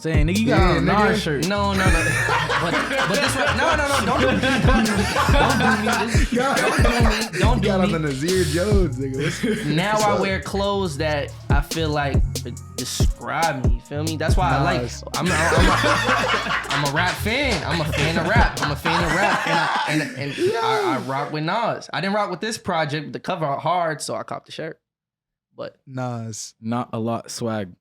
saying, nigga, you got on a Nas shirt. No. But this right. No. Don't do me. Don't do me. Got on the Nazir Jones, nigga. Now I wear clothes that I feel like describe me. You feel me? That's why I like. I'm a rap fan. I'm a fan of rap. And I rock with Nas. I didn't rock with this project. The cover hard, so I copped the shirt. But Nas. Not a lot swag.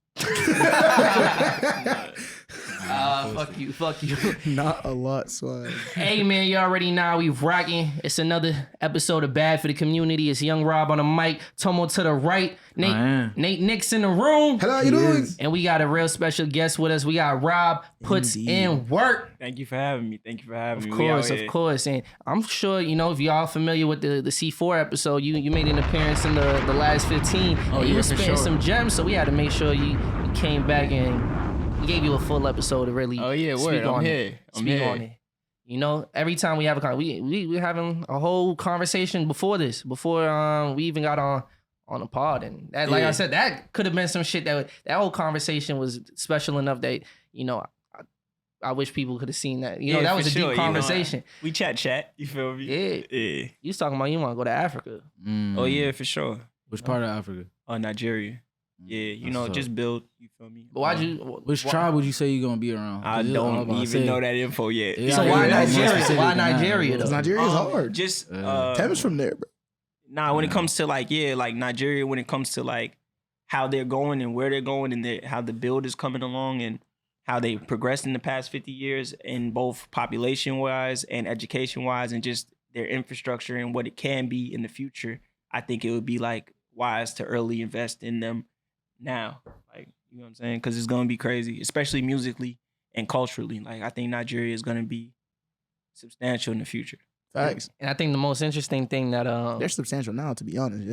Fuck you. Not a lot swag. Hey man, you already know we rocking. It's another episode of Bad for the Community. It's Young Rob on the mic, Tomo to the right, Nate Nick's in the room. Hello, how you doing? And we got a real special guest with us. We got Rob Puts in Work. Thank you for having me. Of course. And I'm sure, if y'all familiar with the SeeFour episode, you made an appearance in the last 15. And you were spitting some gems, so we had to make sure you came back and we gave you a full episode to really speak on it. Every time we have a conversation, we having a whole conversation before we even got on a pod. And that, like I said, that could have been some shit that whole conversation was special enough that, I wish people could have seen that. That was a deep conversation. We chat. You feel me? Yeah. You was talking about you want to go to Africa. Oh, yeah, for sure. Which part of Africa? Nigeria. Yeah, just build. You feel me? But which tribe would you say you're gonna be around? I don't even know that info yet. Yeah, so why Nigeria? Why Nigeria though? Nigeria's hard. Just Thames from there, bro. Nah, when it comes to like Nigeria, when it comes to like how they're going and where they're going and how the build is coming along and how they progressed in the past 50 years in both population wise and education wise and just their infrastructure and what it can be in the future, I think it would be like wise to early invest in them now. Like, you know what I'm saying? Because it's going to be crazy, especially musically and culturally. Like, I think Nigeria is going to be substantial in the future. Facts. And I think the most interesting thing that they're substantial now, to be honest.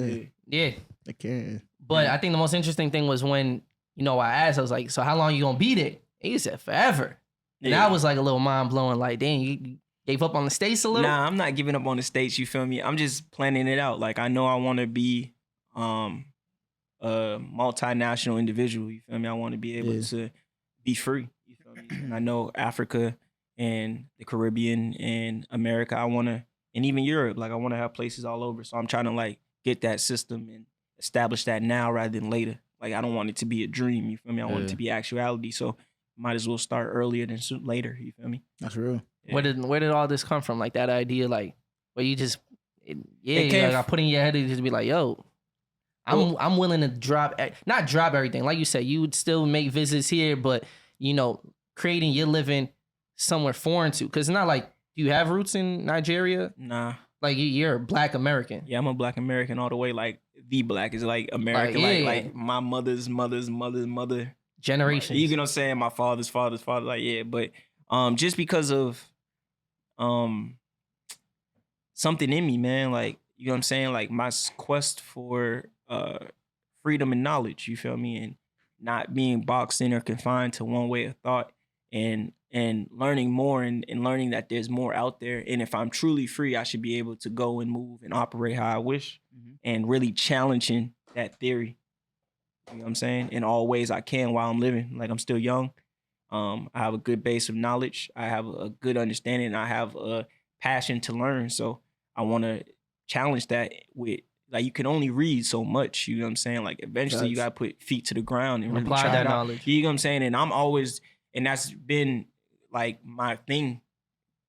Yeah. They can. But I think the most interesting thing was when, I asked, I was like, so how long you gonna be there? And he said forever. And I was like a little mind blowing, like, dang, you gave up on the States a little? Nah, I'm not giving up on the States, you feel me? I'm just planning it out. Like, I know I want to be a multinational individual, you feel me? I want to be able to be free, you feel me? And I know Africa and the Caribbean and America, and even Europe, like I want to have places all over. So I'm trying to like get that system and establish that now rather than later. Like I don't want it to be a dream, you feel me? I want it to be actuality. So might as well start earlier than later, you feel me? That's real. Yeah. Where did all this come from? Like that idea, like where you just, I put in your head to just be like, yo, I'm willing to not drop everything. Like you said, you would still make visits here, but creating your living somewhere foreign to, because it's not like, do you have roots in Nigeria? Nah. Like you're a Black American. Yeah, I'm a Black American all the way. Like the Black is like American, like my mother's mother. Generations. You know what I'm saying? My father's father. Like, but just because of something in me, man, like, you know what I'm saying? Like my quest for freedom and knowledge, you feel me? And not being boxed in or confined to one way of thought and learning more and learning that there's more out there. And if I'm truly free, I should be able to go and move and operate how I wish and really challenging that theory. You know what I'm saying? In all ways I can while I'm living. Like I'm still young. I have a good base of knowledge. I have a good understanding. And I have a passion to learn. So I want to challenge that with, like, you can only read so much. You know what I'm saying? Like eventually you got to put feet to the ground and really apply try that it out. knowledge. You know what I'm saying? And that's been like my thing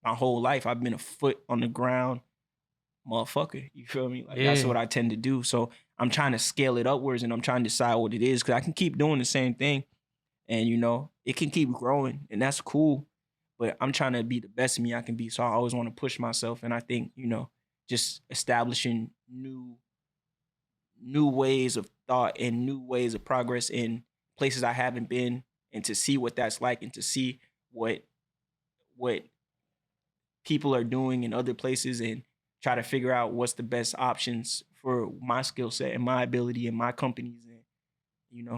my whole life. I've been a foot on the ground motherfucker. You feel me? Like that's what I tend to do. So I'm trying to scale it upwards and I'm trying to decide what it is because I can keep doing the same thing and, it can keep growing and that's cool. But I'm trying to be the best of me I can be. So I always want to push myself. And I think, just establishing new ways of thought and new ways of progress in places I haven't been and to see what that's like and to see what people are doing in other places and try to figure out what's the best options for my skill set and my ability and my companies and,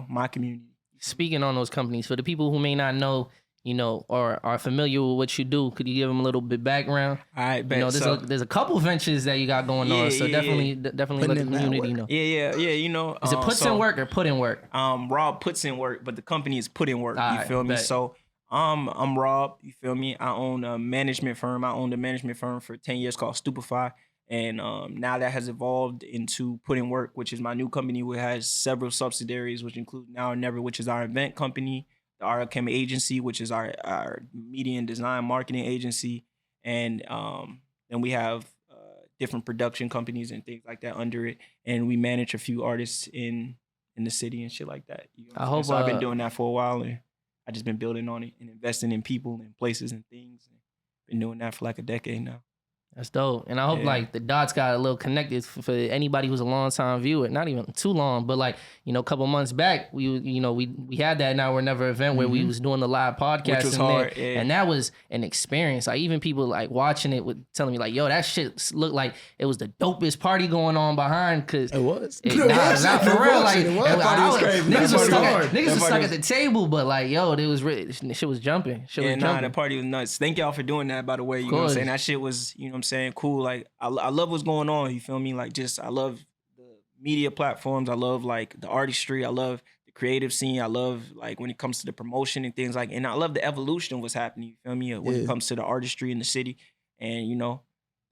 my community. Speaking on those companies, for the people who may not know, you know, or are familiar with what you do, could you give them a little bit background? All right, bet. You know, there's a couple ventures that you got going on, so definitely let the community know. Yeah. You know, Is it puts in work or put in work? Rob puts in work, but the company is PutInWork. All You right, feel me? bet. So I'm Rob. You feel me? I own a management firm. I owned a management firm for 10 years called Stupefy. And now that has evolved into PutInWork, which is my new company, which has several subsidiaries, which include Now or Never, which is our event company, the RLChem agency, which is our media and design marketing agency. And then we have different production companies and things like that under it. And we manage a few artists in the city and shit like that. You know what I'm saying? So I've been doing that for a while, and I just been building on it and investing in people and places and things. And been doing that for like a decade now. That's dope. And I hope like the dots got a little connected for anybody who's a long time viewer. Not even too long, but like, you know, a couple months back, we had that Now or Never event where we was doing the live podcast. Which was hard, yeah. And that was an experience. Like even people like watching it would telling me like, yo, that shit looked like it was the dopest party going on behind. Cause It was. Not for real. Like niggas was stuck at the the table, but like, yo, it was really, shit was jumping. That party was nuts. Thank y'all for doing that, by the way. You know what I'm saying? That shit was, you know what I'm saying, cool. Like I love what's going on, you feel me? Like just I love the media platforms. I love like the artistry. I love the creative scene. I love like when it comes to the promotion and things like, and I love the evolution of what's happening, you feel me? When it comes to the artistry in the city. And you know,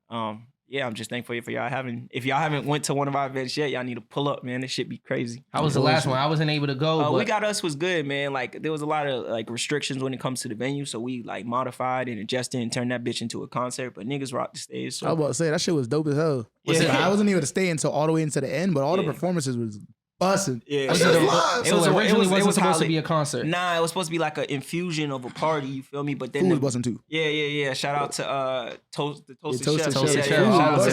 I'm just thankful for y'all if y'all haven't went to one of our events yet, y'all need to pull up, man. This shit be crazy. How was the last one? I wasn't able to go. We Got Us was good, man. Like there was a lot of like restrictions when it comes to the venue, so we like modified and adjusted and turned that bitch into a concert. But niggas rocked the stage. So I was about to say that shit was dope as hell. I wasn't able to stay until all the way into the end, but all the performances was busting. Yeah, it was originally wasn't supposed to be a concert. Nah, it was supposed to be like an infusion of a party. You feel me? But then food was busting too. Yeah. Shout out to Toasted Chef. Toasted Chef. Shout out to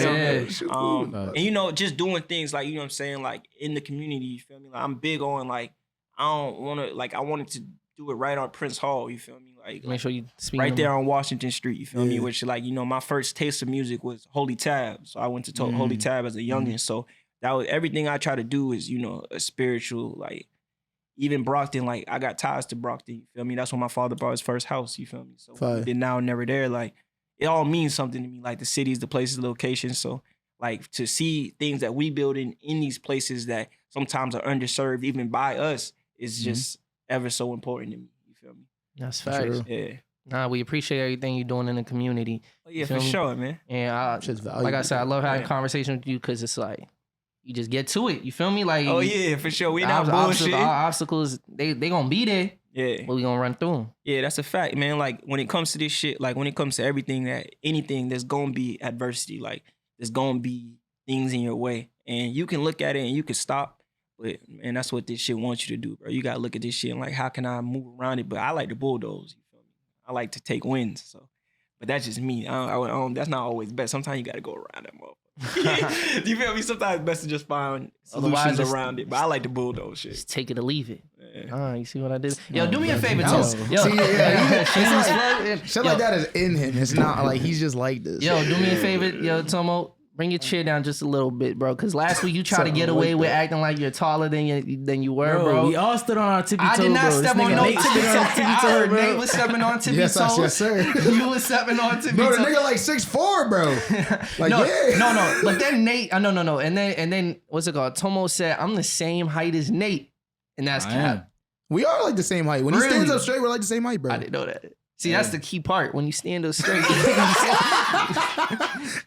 them. And you know, just doing things like, you know what I'm saying, like in the community. You feel me? Like I'm big on like I wanted to do it right on Prince Hall. You feel me? Like make sure you speak right there on Washington Street. You feel me? Which like, you know, my first taste of music was Holy Tab. So I went to Holy Tab as a youngin'. So that was everything I try to do is, you know, a spiritual, like even Brockton, like I got ties to Brockton, you feel me? That's when my father bought his first house, you feel me? So then Now Never there, like it all means something to me, like the cities, the places, the locations. So like to see things that we build in these places that sometimes are underserved even by us is just ever so important to me, you feel me? That's facts. Yeah. Nah, we appreciate everything you're doing in the community. Oh yeah, for sure, man. And like I said, I love having a conversation with you because it's like, you just get to it. You feel me? Like, oh yeah, for sure. We not bullshit. Our obstacles, they gonna be there. Yeah. But we gonna run through them. Yeah, that's a fact, man. Like when it comes to this shit, like when it comes to anything, there's gonna be adversity. Like there's gonna be things in your way. And you can look at it and you can stop. But man, that's what this shit wants you to do, bro. You gotta look at this shit and like, how can I move around it? But I like to bulldoze, you feel me? I like to take wins. So, but that's just me. That's not always best. Sometimes you gotta go around that motherfucker. Do you feel me? Sometimes it's best to just find solutions around it. But I like the bulldoze shit. Just take it or leave it. Yeah. You see what I did? Yo, do me a favor, Tom. Shit like that is in him. It's not like he's just like this. Yo, do me a favor, yo, Tomo. Bring your chair down just a little bit, bro. Because last week you tried to get away with acting like you're taller than you were, bro. We all stood on our tippy toe, I did not step on no tippy toe. I heard bro. Nate was stepping on tippy Yes, toes. sir. You was stepping on tippy Bro, toes. the nigga like 6'4", bro. Like, no. But then Nate, no. And then what's it called? Tomo said, I'm the same height as Nate. And that's cap. We are like the same height. When he stands up straight, we're like the same height, bro. I didn't know that. See, that's the key part. When you stand up straight.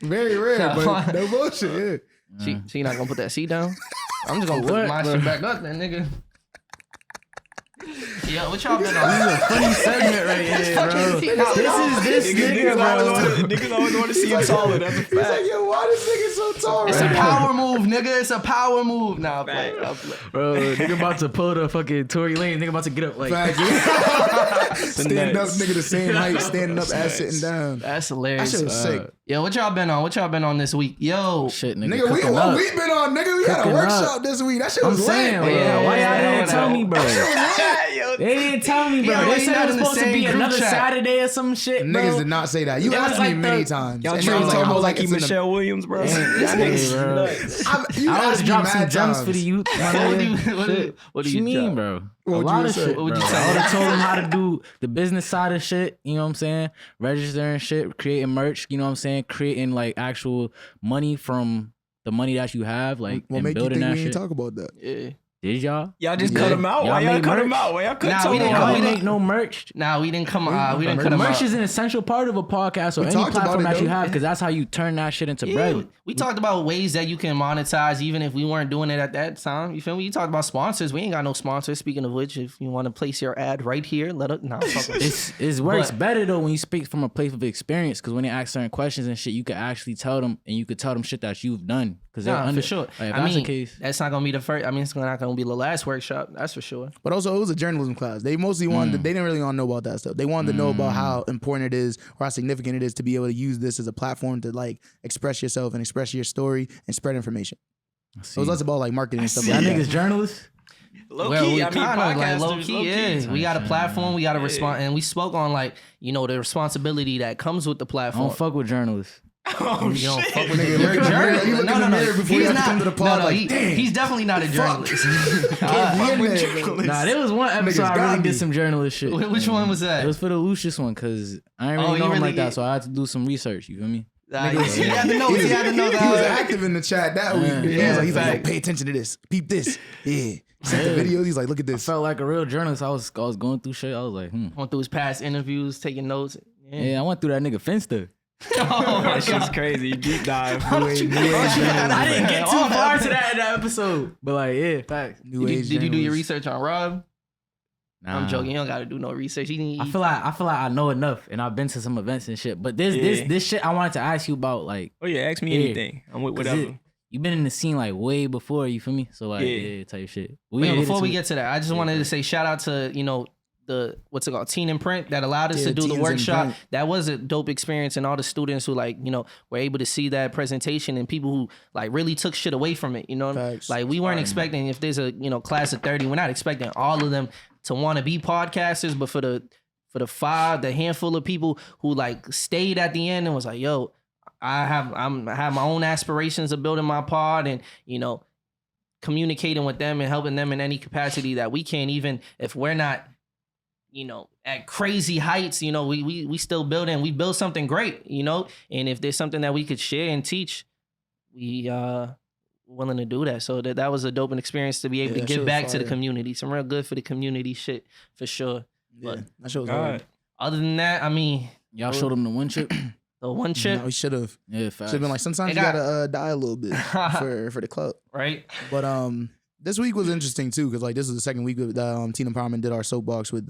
Very rare, but no bullshit. Yeah. She not gonna put that seat down? I'm just gonna put my shit back up then, nigga. Yo, what y'all been on? This is a funny segment right here, bro. This nigga, bro. Niggas always want to see him taller. That's a fact. He's like, yo, why this nigga so tall? It's a power move, nigga. It's a power move. Nah, bro, nigga about to pull the fucking Tory Lane. Nigga about to get up like stand up, nigga, the same height, standing up as sitting down. That's hilarious. That shit was sick. Yo, what y'all been on? What y'all been on this week? Yo, shit, nigga. Nigga, we been on, nigga. We had a workshop this week. That shit was lit. Yeah, why y'all didn't tell me, bro? Yo, They didn't tell me, bro. They said it was supposed to be another Saturday or some shit, bro. Niggas did not say that. You asked me many times. Y'all And treat y'all like told me, like it's in the- Michelle Williams, bro. You I asked would me drop some mad gems times. for the youth. What do you you mean, drop? bro? What A would lot you of say? shit, What would bro. you I say? would have told them how to do the business side of shit. You know what I'm saying? Registering shit, creating merch. You know what I'm saying? Creating like actual money from the money that you have, like What and make you building think that we ain't shit. talk about that? Yeah. Did y'all? Y'all just cut him out. Why y'all made cut him merch? out? Why y'all cut Nah, we didn't Y'all cut ain't him make no merch. Nah, we didn't come. We didn't cut them Merch out. is an essential part of a podcast or We any talked about platform it, that you though. have, because that's how you turn that shit into Yeah, bread. we talked about ways that you can monetize even if we weren't doing it at that time. You feel me? You talked about sponsors. We ain't got no sponsors. Speaking of which, if you want to place your ad right here, let us. Nah, fuck with It works But- better though when you speak from a place of experience, because when they ask certain questions and shit, you could actually tell them, and you could tell them shit that you've done. Because Nah, for sure. Like, if I that's mean, the case, that's not gonna be the first. I mean, it's not gonna be the last workshop. That's for sure. But also, it was a journalism class. They mostly wanted. They didn't really want to know about that stuff. They wanted to know about how important it is or how significant it is to be able to use this as a platform to like express yourself and express your story and spread information. It was less about like marketing and stuff y'all like that. niggas journalists. Low Well, key, we I mean, kind of like low podcasters, key, low key. yeah. We got a platform. We got to respond, and we spoke on like the responsibility that comes with the I platform. don't fuck with journalists. Oh You don't shit. fuck with Nigga, you're a look in the mirror- journalist. you look in the mirror before you have to come to the pod, like, damn, he's definitely not a journalist. Fuck with With journalists. journalists. Nah, there was one episode Niggas I got really me. did some journalist shit. Which one was that? It was for the Lucius one, because I didn't Oh, really you know him really like that, did- so I had to do some research. You feel me? He had to know. He had to know He was that. active in the chat that week. Yeah. He's like, yo, fact. pay attention to this. Peep this. Yeah. Sent the videos. He's like, look at this. Felt like a real journalist. I was going through shit. I was like, Went through his past interviews, taking notes. yeah, I went through that nigga Finster. Oh, That shit's crazy. Deep dive. I didn't get too far to that in that episode, but like, yeah, facts. New Did age you do your journalists. research on Rob? Nah. I'm joking. You don't got to do no research. I feel like I know enough, and I've been to some events and shit. But this shit I wanted to ask you about, like, Oh yeah, ask me Yeah. anything. I'm with 'cause whatever. you've been in the scene like way before. You feel me? So like, Yeah. yeah, type shit. Wait, before we get to that, I just wanted to say shout out to the what's it called, Teen and Print, that allowed us Yeah, to do Teens the in workshop. Print. That was a dope experience, and all the students who were able to see that presentation, and people who like really took shit away from it. Facts. Like we weren't expecting, if there's a class of 30, we're not expecting all of them to want to be podcasters, but for the handful of people who like stayed at the end and was like, yo, I have my own aspirations of building my pod, and communicating with them and helping them in any capacity that we can, even if we're not at crazy heights. We still building. We build something great, and if there's something that we could share and teach, we willing to do that. So that was a dope experience to be able to that shit give was back to the fire. community. Some real good for the community shit for sure. Yeah, But that shit was God. hard. other than that, I mean, y'all showed them the one chip. the one chip, No, we should have. Yeah, facts. Should have been like, sometimes It you got- gotta die a little bit for the club. right? But this week was interesting too, because like this is the second week that Teen Empowerment did our soapbox with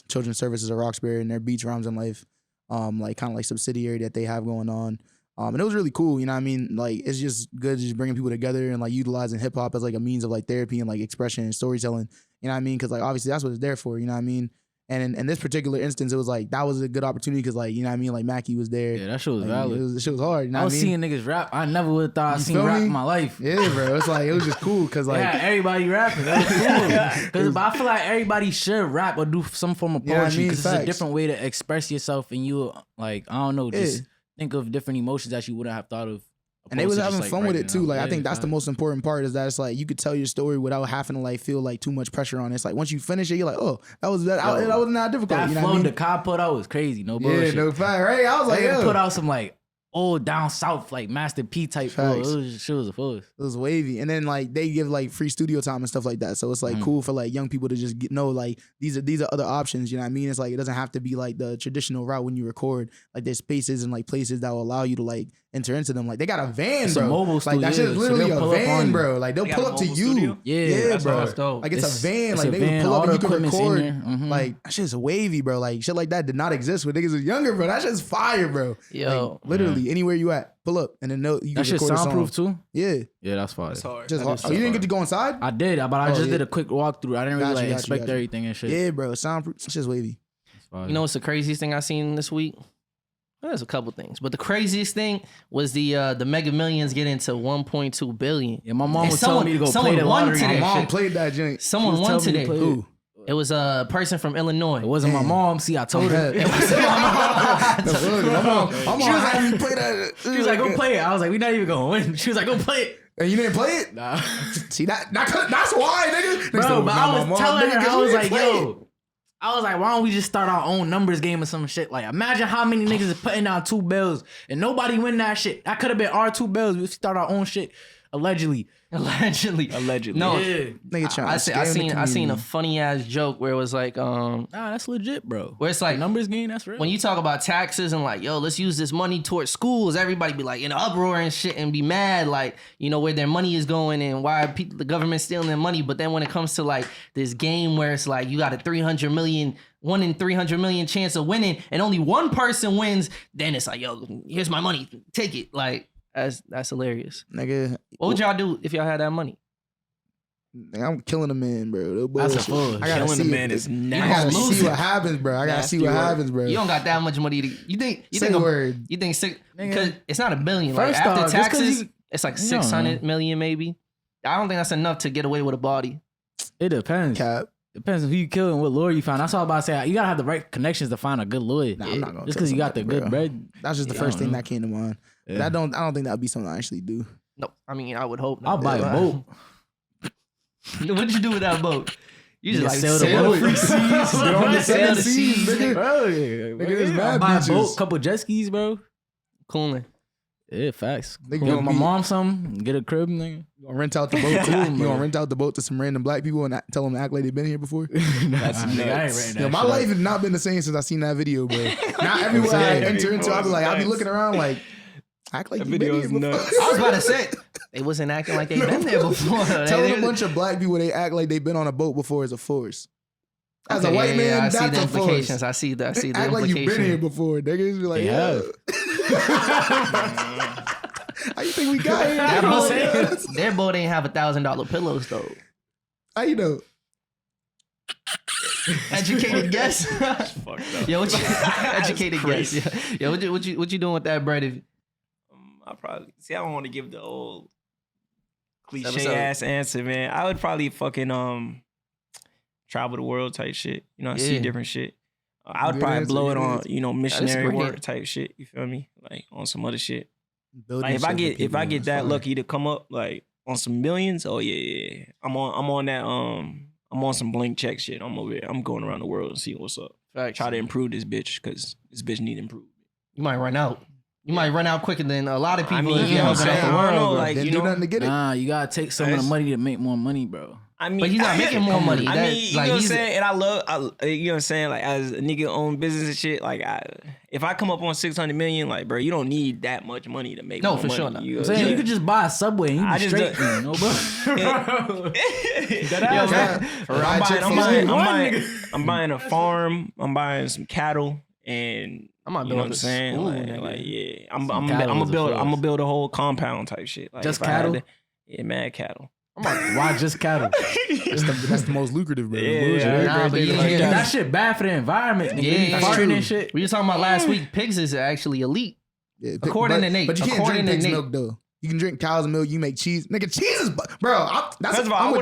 Children's Services of Roxbury and their Beach Rhymes and Life, like kind of like subsidiary that they have going on. And it was really cool, you know what I mean? Like, it's just good just bringing people together and like utilizing hip hop as like a means of like therapy and like expression and storytelling, you know what I mean? Because like obviously that's what it's there for, you know what I mean? And in this particular instance, it was like that was a good opportunity because like, you know what I mean? Like Mackie was there. Yeah, that shit was Like, valid. the shit was hard, you know I what was I mean? seeing niggas rap. I never would have thought I'd You seen feel rap me? in my life. Yeah, bro. It's like, it was just cool because like, Yeah, everybody rapping. That was cool. But I feel like everybody should rap or do some form of You know what I poetry mean? because it's a Facts. different way to express yourself, and you like, I don't know, just think of different emotions that you wouldn't have thought of. and they was opposed to having just, fun with writing it too. out. Like I Yeah, think that's the facts. most important part is that it's like you could tell your story without having to like feel like too much pressure on it. It's like once you finish it, you're like, oh, that wasn't that difficult. That You know flow what I mean? the cop put out was crazy. No Yeah, bullshit. no fact, right? I was like, They yo, put out some like old down south like Master P type flow. Facts. It was shit was a force. it was wavy. And then like they give like free studio time and stuff like that. So it's like cool for like young people to just know like these are other options. You know what I mean? It's like it doesn't have to be like the traditional route when you record. Like there's spaces and like places that will allow you to like enter into them. Like they got a van, It's bro. a mobile like studio, that shit is so literally they'll a pull up on van, you. bro. Like they'll They got pull a up to mobile you. studio? Yeah, That's bro. dope. Like it's a van. it's Like a they van, can pull all up the and you can equipment's in record. there. Mhm. Like that shit's wavy, bro. Like shit like that did not exist when niggas was younger, bro. That shit's fire, bro. Yo, Like, literally anywhere you at, pull up and then know you can That shit record a song. soundproof too. Yeah, Yeah, that's fine. That's hard. just That is oh, you didn't get to go inside? I did, but I Oh, just yeah. did a quick walkthrough. I didn't really Got you, like got you, expect got you. everything and shit. Yeah, bro. Soundproof. That shit's wavy. It's fine. you know what's the craziest thing I seen this week? Well, there's a couple things, but the craziest thing was the Mega Millions getting to 1.2 billion. Yeah, my mom And was telling me to go play someone the won lottery. today. My That mom shit. played that joint. Someone was won telling me to today. play Who? It was a person from Illinois. It wasn't my mom. See, I told her. It wasn't my mom. My mom had me play that. She was like, go play it. I was like, we not even going to win. She was like, go play it. And you didn't play it? Nah. See, that's why, nigga. Bro, but I was telling her, I was like, yo. I was like, why don't we just start our own numbers game or some shit? Like, imagine how many niggas is putting down 2 bills and nobody win that shit. That could have been our 2 bills. We start our own shit. Allegedly. No, Nigga trying I seen a funny ass joke where it was like, nah, that's legit, bro. Where it's like numbers game, that's real. When you talk about taxes and like, yo, let's use this money towards schools, everybody be like in an uproar and shit and be mad, like, you know, where their money is going and why people, the government stealing their money. But then when it comes to like this game where it's like you got a 1 in 300 million chance of winning and only one person wins, then it's like, yo, here's my money, take it. Like, that's hilarious. Nigga. What would y'all do if y'all had that money? I'm killing a man, bro. That's a fool. I gotta killing see a man is nasty. I gotta see what happens, bro. I gotta see what happens, bro. You don't got that much money to. You think because it's not $1 billion. Like, First after off, taxes, it's like 600 million maybe. I don't think that's enough to get away with a body. It depends. Cap. Depends on who you kill and what lawyer you find. That's all I'm about to say. You gotta have the right connections to find a good lawyer. Nah, I'm not gonna just because you got the good bread. That's just the first thing that came to mind. Yeah. But I don't think that would be something I actually do. No, I mean I would hope. I'll buy a boat. What'd you do with that boat? You just like sail the boat. Free seas. On the 7 seas, nigga. Bro, Nigga, I'll buy a boat, couple jet skis, bro. Cooling. Yeah, facts. Nigga, Cool. My mom some, get a crib, nigga. You gonna rent out the boat? You gonna rent out the boat to some random black people and tell them to act like they've been here before? That's nuts. My life has not been the same since I seen that video, bro. Not everywhere I enter into, I'll be looking around like, act like you've been here before. I was about to say, they wasn't acting like they been there before. Telling a bunch of black people they act like they've been on a boat before is a force. As a white man, that's a force. I see the act implications. like you've been here before, niggas. You're like, yeah. How you think we got here? Their boat ain't have $1,000 pillows though. How you know? Educated guess. Yo, what you educated guess? Yeah. Yo, what you doing with that bread? I probably I don't want to give the old cliche ass answer, man. I would probably fucking travel the world type shit. You know, see different shit. I would probably blow it on, you know, missionary work type shit. You feel me? Like on some other shit. Like if I get that lucky to come up like on some millions, oh yeah. I'm on that I'm on some blank check shit. I'm over here. I'm going around the world and see what's up. Facts. Try to improve this bitch because this bitch need improvement. You might run out. You might run out quicker than a lot of people. I mean, you know what I'm saying? I don't know, like, you know, nothing to get it. Nah, you gotta take some of the money to make more money, bro. I mean, but he's not making more money. I mean, you know what I'm saying? And you know what I'm saying? Like, as a nigga own business and shit, like, if I come up on 600 million, like, bro, you don't need that much money to make more money. Sure not. You could just buy a Subway and you be straight, you know, bro. I'm buying a farm. I'm buying some cattle and. I'm not you know what I'm saying? I'm gonna build a whole compound type shit. Like, just cattle? Mad cattle. Why just cattle? That's the most lucrative, bro. That shit bad for the environment. Yeah, that's true. And shit. We were talking about last week. Pigs is actually elite. Yeah, according to Nate. But you can't drink pig's milk though. You can drink cow's milk. You make cheese, nigga. Cheese is, bro. First of all, I'm a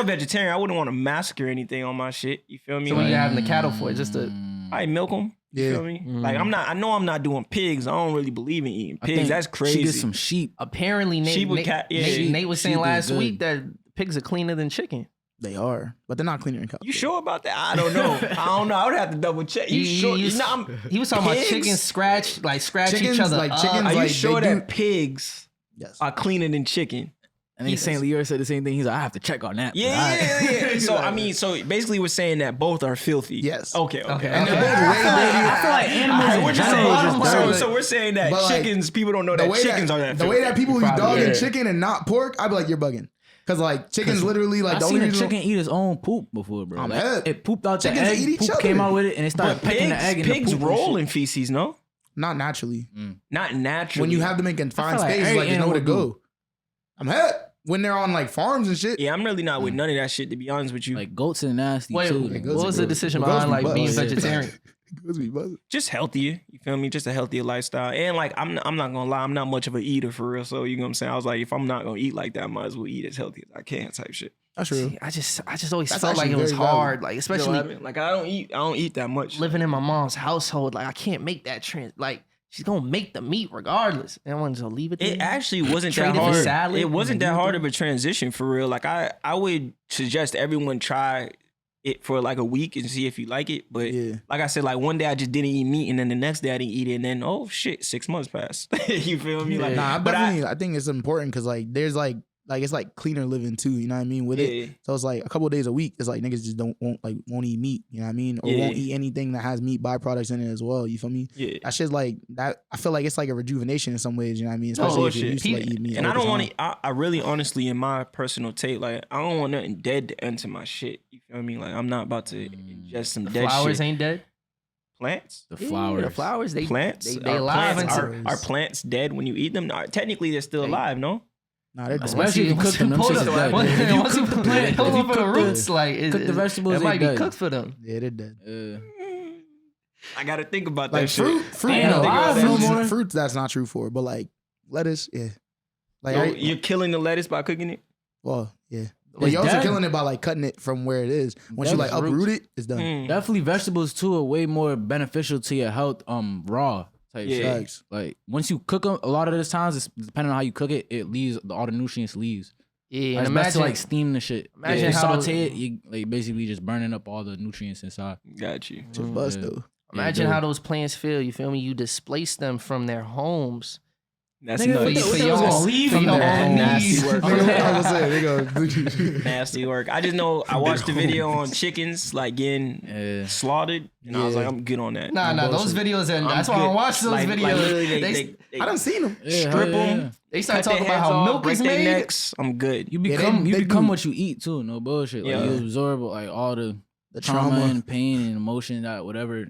vegetarian. I wouldn't want to massacre anything on my shit. You feel me? So what you having the cattle for? Just to I milk them. You feel me? Like I know I'm not doing pigs. I don't really believe in eating pigs. That's crazy. She gets some sheep. Apparently, Nate was saying last week that pigs are cleaner than chicken. They are, but they're not cleaner than cows. You sure about that? I don't know. I would have to double check. You sure? He was talking about chickens scratch each other. Like chickens, are you sure that pigs are cleaner than chicken? And then St. Leor said the same thing. He's like, I have to check on that. Yeah. So I mean, basically, we're saying that both are filthy. Yes. Okay. And they're both way dirty. I feel like animals. So we're saying that chickens. People don't know that chickens are that. The way that people eat dog and chicken and not pork, I'd be like, you're bugging. Cause like chickens literally like I seen a chicken eat its own poop before, bro. Like, it pooped out the egg. Poop came out with it, and it started pecking the egg. Pigs roll in feces, no? Not naturally. Not naturally. When you have them in confined spaces, like there's nowhere to go. I'm head. When they're on like farms and shit. Yeah, I'm really not with none of that shit, to be honest with you. Like goats are nasty too. What was the decision behind like being vegetarian? Just healthier, you feel me? Just a healthier lifestyle. And like I'm not gonna lie, I'm not much of an eater for real. So you know what I'm saying? I was like, if I'm not gonna eat like that, I might as well eat as healthy as I can type shit. That's true. See, I just always That's felt like actually it was very hard. valid. Like, You know especially what I mean? Like I don't eat that much. living in my mom's household. Like, I can't make that like, she's gonna make the meat regardless. And I want to leave it there. It actually wasn't Trade that it for hard. salad. It wasn't that Mhm. hard of a transition for real. Like I would suggest everyone try it for like a week and see if you like it. But Yeah. like I said, like one day I just didn't eat meat, and then the next day I didn't eat it, and then oh shit, 6 months passed. You feel me? Like, Nah, but I think it's important because like there's like it's like cleaner living too. You know what I mean? With Yeah. it, so it's like a couple of days a week. It's like niggas just won't eat meat. You know what I mean? Or Yeah. won't eat anything that has meat byproducts in it as well. You feel me? yeah. That shit's like that. I feel like it's like a rejuvenation in some ways. You know what I mean? Oh, Especially if you're shit. used to like eating meat. And I all the don't want time. to. I really, honestly, in my personal take, like I don't want nothing dead to enter my shit. You feel me? Like I'm not about to ingest some dead Flowers shit. ain't dead. Plants. The Yeah, flowers. the flowers, they Plants. they alive plants until are plants dead when you eat them? No, technically, they're still They- alive. No. Nah, they're dead. Especially if you once cook them, them pull shits them- dead. once- If you once cook you them, plant if them you for the cook roots, like cook the vegetables, it they might be dead. cooked for them. Yeah, they're dead. I gotta think about Like that shit. fruit, Ain't no, alive no more. fruits. That's not true for. But like lettuce, yeah. Like So you're killing the lettuce by cooking it. well, yeah. But It's you're also dead. killing it by like cutting it from where it is. Once you like That's uproot it, it's done. Mm. Definitely vegetables too are way more beneficial to your health. Raw type Yeah. shit. Facts. Like once you cook them, a lot of the times, it's depending on how you cook it, it leaves all the nutrients leaves. Yeah, Like, and it's best to imagine like steam the shit. imagine If you how saute it, you like basically just burning up all the nutrients inside. Got you. Just bust Yeah. though. imagine Yeah, how those plants feel. You feel me? You displace them from their homes. That's Nigga, nuts. what the- for what your the- own- gonna leave for from your there? own Nasty needs. work. I was saying, they go. Nasty work. I just know I watched the video on chickens like getting Yeah. slaughtered, and I was Yeah. like, I'm good on that. Nah, those bullshit. videos, and I'm that's why I good. watch those Like, videos. literally, they I done seen them. Yeah, strip yeah, them. yeah. they start cut their talking about heads how off, milk break is their made. necks. I'm good. You Yeah, become they become do. what you eat too. No bullshit. Like Yeah. you absorb like all the The trauma trauma. and pain and emotion that whatever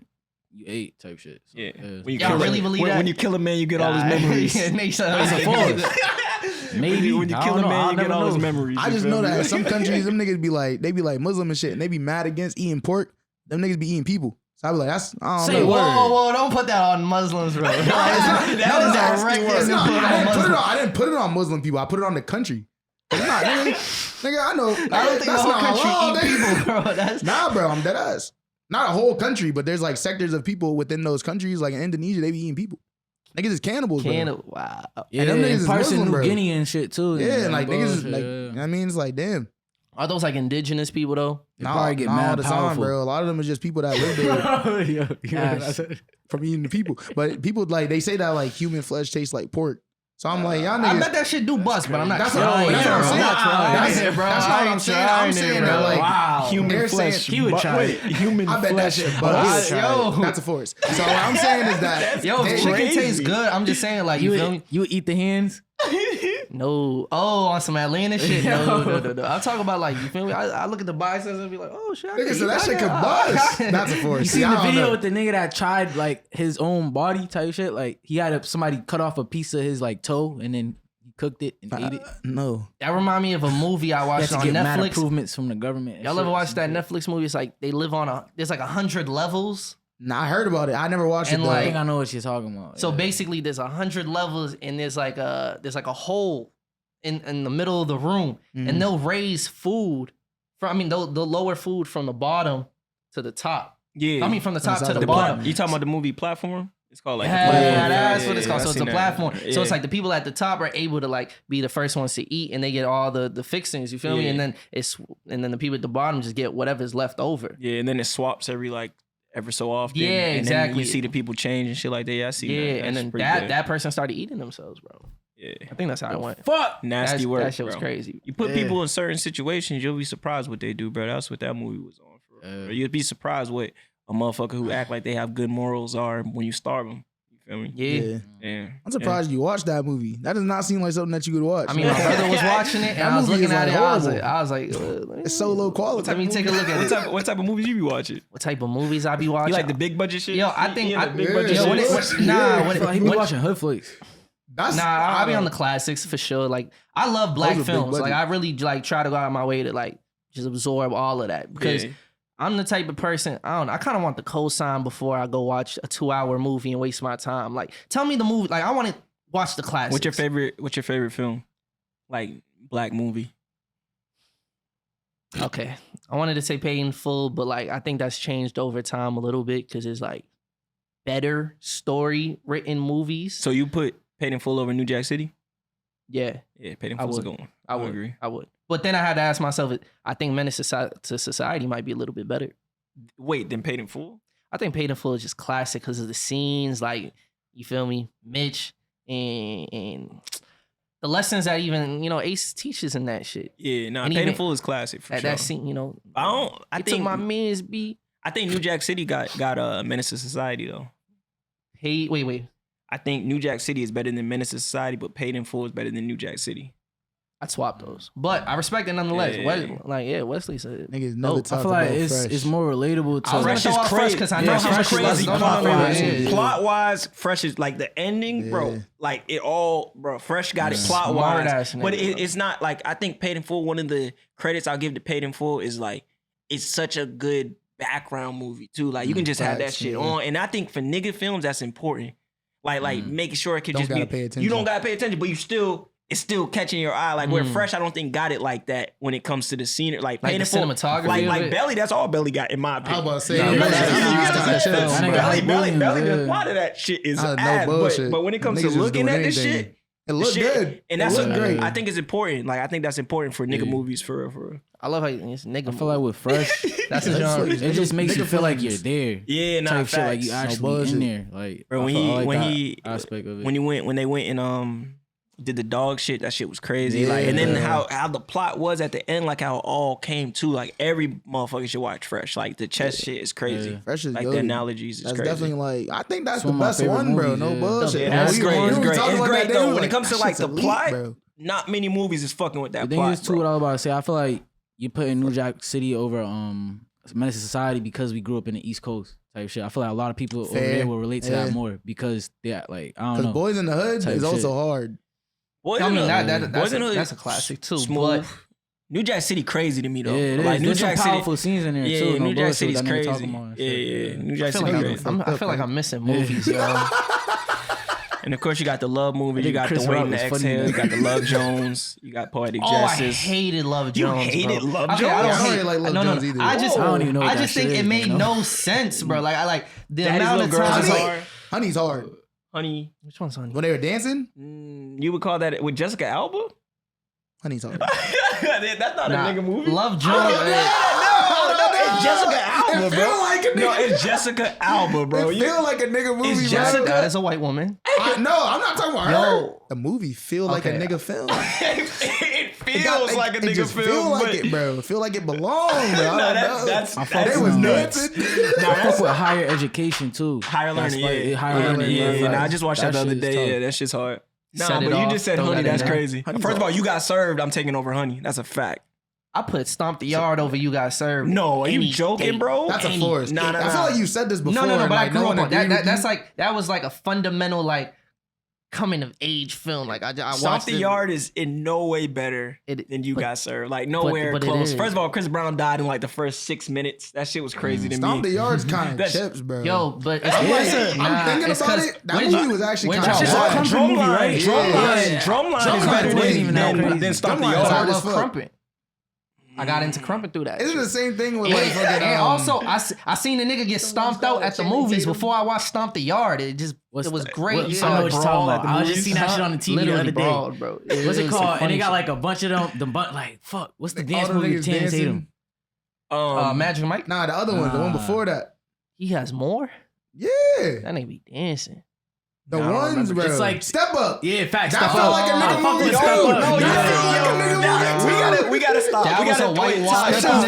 you ate type shit. So, Yeah. When you Y'all kill really a, believe when, that? when you kill a man, you get all his memories. Yeah, they start- That's a force. Maybe when you I kill don't a know. man, I'll you get never all his know. memories. I you just feel know me? that in some countries, them niggas be like Muslim and shit, and they be mad against eating pork. Them niggas be eating people. So I be like, that's I don't Say know. what? Whoa, don't put that on Muslims, bro. That is nasty direct work. input No, on Muslims. I didn't put it on Muslim people. I put it on the country. It's not, nigga, I know. I don't think the that's whole not country halal, eat nigga. people, bro. That's Nah, bro, I'm dead ass. Not a whole country, but there's like sectors of people within those countries, like in Indonesia, they be eating people. Niggas is cannibals, bro. wow. Yeah, them niggas is in parts Muslim, of New bro. Guinea and shit too. Yeah, and like niggas is bullshit, like, yeah. you know what I mean? It's like, damn. Are those like indigenous people though? They probably get mad all the time, powerful. bro. A lot of them are just people that live there Yes. from eating the people. But people like they say that like human flesh tastes like pork. So I'm like, y'all I niggas. bet that shit do bust, but I'm not That's what trying. I'm saying. I'm not trying. That's Yeah, bro. not I what ain't I'm saying. trying I'm it, saying bro. that like Wow. human Human flesh. He would try Wait, it. human I bet flesh. that shit but bust. Yo. That's a force. So what I'm saying is that Yo, they- chicken crazy. tastes good. I'm just saying, like, you feel me? You would eat the hands? No. Oh, on some Atlanta shit? No. I'll talk about, like, you feel me? I look at the biceps and be like, oh, shit. I Nigga, can so eat that shit could Oh, bust. okay. That's a force. You See, seen I the don't video know. with the nigga that tried like his own body type shit? Like he had somebody cut off a piece of his like toe and then he cooked it and ate it. No. That remind me of a movie I He had watched to on get mad Netflix. improvements from the government. and Y'all shit. ever watch that Netflix movie? It's like they live on there's like 100 levels. Nah, I heard about it. I never watched And it though. I like- think I know what you're talking about. So yeah. basically, there's 100 levels, and there's like a hole in the middle of the room, Mhm. and they'll raise food they'll lower food from the bottom to the top. Yeah. I mean, from the top to the the bottom. You talking about the movie Platform? It's called like. The Yeah, Platform. that's what it's called. I So it's seen a that. platform. So it's Yeah. like the people at the top are able to like be the first ones to eat, and they get all the fixings. You feel me? Yeah. And then the people at the bottom just get whatever's left over. Yeah, and then it swaps ever so often. Yeah, and exactly. Then you see the people change and shit like that. Yeah, I see that. Yeah, That's and then pretty good. that person started eating themselves, bro. Yeah. I think that's how it went. Fuck. Nasty work. That shit was bro. crazy. You put Yeah. people in certain situations, you'll be surprised what they do, bro. That's what that movie was on for. Yeah. Bro. You'll be surprised what a motherfucker who act like they have good morals are when you starve them. You feel me? Yeah. Yeah. I'm surprised you watched that movie. That does not seem like something that you could watch. I mean, my brother was watching it, That and I was movie looking is, at like, it. horrible. I was like, it's so low quality. Let me take a look at it. What type of movies you be watching? What type of movies I be watching? You like the big budget shit? Yo, I think Yeah, I, the big yeah, budget yeah, yo, when shit. it, nah, when He it, be when, watching hood flicks. That's nah, I'll be on the classics for sure. Like, I love black Those are big films. Like, budget. I really like try to go out of my way to like just absorb all of that because Yeah. I'm the type of person. I don't know. I kind of want the cosign before I go watch a 2-hour movie and waste my time. Like, tell me the movie. Like, I want to watch the classics. What's your favorite film? Like black movie. Okay. I wanted to say Paid in Full, but like I think that's changed over time a little bit because it's like better story written movies. So you put Paid in Full over New Jack City? Yeah. Yeah, Paid in Full's a good one. I would agree. I would. But then I had to ask myself, I think Menace to Society might be a little bit better. Wait, then Paid in Full? I think Paid in Full is just classic because of the scenes, like, you feel me? Mitch and the lessons that even, Ace teaches in that shit. Yeah, Paid in Full is classic for sure. That scene, I think took my man's beat. I think New Jack City got Menace to Society though. Wait. I think New Jack City is better than Menace to Society, but Paid in Full is better than New Jack City. I'd swap those, but I respect it nonetheless. Yeah. Wesley said. Niggas never talk I feel like about it's more relatable to. I was Fresh gonna is throw out crazy because I know how much crazy plot-wise. plot wise. Fresh is like the ending, bro. Like it all, bro. Fresh got it plot wise, but it's not like I think Paid in Full. One of the credits I'll give to Paid in Full is like it's such a good background movie too. Like you can just have that shit on, and I think for nigga films that's important. Like making sure it could just be. You don't gotta pay attention, but it's still catching your eye. Like where Fresh, I don't think got it like that when it comes to the scenery. Like the cinematography. Like Belly, that's all Belly got in my opinion. I was about to say, Belly, the plot of that shit is ass. But when it comes to looking at this shit, it looked good. And that's great. I think it's important. Like I think that's important for nigga movies for real. I love how it's nigga. I feel like with Fresh, that's a genre. It just makes you feel like you're there. Yeah, type shit, like you facts. actually in there. Like bro, when aspect of it. when they went and did the dog shit, that shit was crazy. Like, and then how the plot was at the end, like how it all came to. Like every motherfucker should watch Fresh. Like the chess shit is crazy. Yeah. Fresh is like good. The analogies is that's crazy. definitely like I think that's Some the of my best favorite one, bro. movies, No yeah. bullshit. Yeah, that's great. It's great. It's great though. When it comes to like the plot, bro. Not many movies is fucking with that The thing plot. is too, what I was about to say, I feel like you put in New Jack City over Menace to Society because we grew up in the East Coast type shit. I feel like a lot of people over there will relate to that more because they like I don't know. Because Boys in the Hood is also hard. That's a classic too. Smooth. New Jack City crazy to me though. Yeah, it is. Like, There's some powerful scenes in there too. Yeah, New Jack City's City's crazy. Yeah. New Jack City crazy. I feel like I'm missing movies, yo. And of course, you got the Love movie. You got the Waiting to Exhale. You got the Love Jones. You got Poetic Justice. I hated Love Jones. You hated Love Jones? I don't really like Love Jones either. I don't even know. I just think it made no sense, bro. Like I like the amount of times. Honey's hard. Honey. Which one's Honey? When they were dancing? You would call that with Jessica Alba? Honey's hard. That's not a nigga movie. Love Jones. It's Jessica Alba, bro. Like a nigga. No, it's Jessica Alba, bro. It feel like a nigga movie, It's bro. Jessica is a white woman. No, I'm not talking about her. The movie feel like a nigga film. It feels like a nigga just film. Feel like it, bro. Feel like it belongs, bro. That's they was nuts. dancing. I fuck with higher education too. Higher learning, Higher learning. Yeah, I just watched that the other day. Yeah, that shit's hard. Nah, but you just said Honey. That's crazy. First of all, You Got Served. I'm taking over Honey. That's a fact. I put Stomp the Yard over You Got Served. No, are you joking, bro? That's a force. Nah. I feel like you said this before. No, but I grew up on that. That's like that was like a fundamental like coming of age film. Like I watched Stomp the Yard is in no way better than You Got Served. Like nowhere close. First of all, Chris Brown died in like the first 6 minutes. That shit was crazy to me. Stomp the Yard's kind of chips, bro. Yo, but it's I'm thinking about it. That movie was actually kind of chips. Drumline is better than Stomp the Yard. I love Crumpin'. I got into Crumpin' through that. Isn't the same thing with like fucking. And also, I seen a nigga get stomped out at the movies before I watched Stomp the Yard. It was great. I know what you're talking about. I was just seeing that shit on the TV the other day. Bro. What's it called? And they got like a bunch of them. Like fuck, what's the dance movie with Channing Tatum? Magic Mike. Nah, the other one, the one before that. He has more. Yeah, that nigga be dancing. The ones, bro. It's like Step Up. Yeah, facts. That felt like a nigga movie. We gotta stop. That was a whitewash. That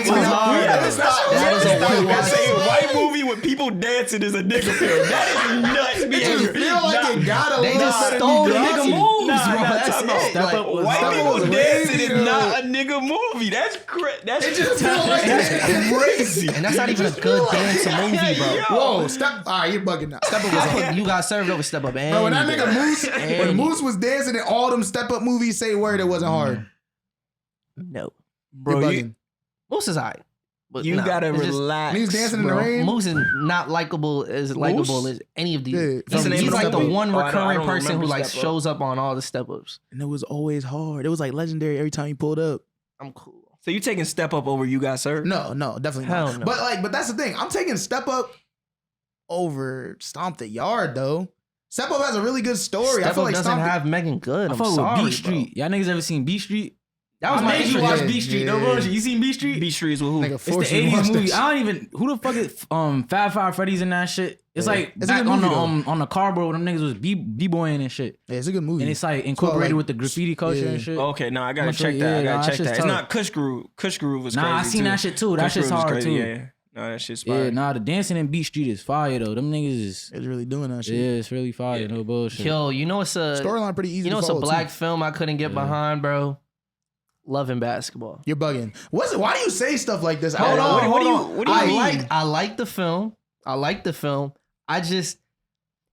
was a whitewash. White movie with people dancing is a nigga film. That is nuts. It just feel like it gotta. They just stole the nigga moves, bro. That's it. White people dancing is not a nigga movie. That's crazy. It just feel like it's crazy. And that's not even a good dancing movie, bro. Whoa, Step. All right, you're bugging now. Step Up was hard. You Got Served over Step Up. Bro, when that nigga Moose, when Moose was dancing in all them Step Up movies, say word, it wasn't hard. No, bro. Moose is alright. You gotta relax. When he was dancing in the rain. Moose is not likable as any of these. Yeah. He's like the one recurring person who like shows up on all the Step Ups. And it was always hard. It was like legendary every time he pulled up. I'm cool. So you taking Step Up over You Got Served? No, definitely Hell not. no. But that's the thing. I'm taking Step Up over Stomp the Yard though. Step Up has a really good story. Step I feel Up like doesn't Stomp have Megan Good. I I'm fuck sorry, with Beat Street. Y'all niggas ever seen Beat Street? That was my made you intro. watch Yeah, Beat Street. No yeah. bullshit. You seen Beat Street? B Street is with who? Nigga, It's the force me to watch 80s movie. that I don't even who the fuck is Fab Five Freddy's in that shit. It's Yeah. like It's a back good on the movie, on the cardboard when them niggas was b-boying and shit. Yeah, it's a good movie. And it's like incorporated like- with the graffiti culture yeah. and shit. Okay, no, I gotta Much check like- that. yeah, I nah, gotta that check shit's that. It's tough. not Kush Groove. Kush Groove was crazy. Nah, I seen too. that shit too. That Kush shit's Groove was hard crazy, too. Yeah. No, that shit's Yeah, fire. nah, the dancing in Beat Street is fire though. Them niggas is It's really doing that shit. yeah, it's really fire. Yeah. No bullshit. Yo, you know it's a Storyline pretty easy. you know to it's a follow, black too. film I couldn't get behind, bro. Loving Basketball. You're bugging. Why do you say stuff like this? Hold on, what do you- hold on. what do you mean? I like the film. I just,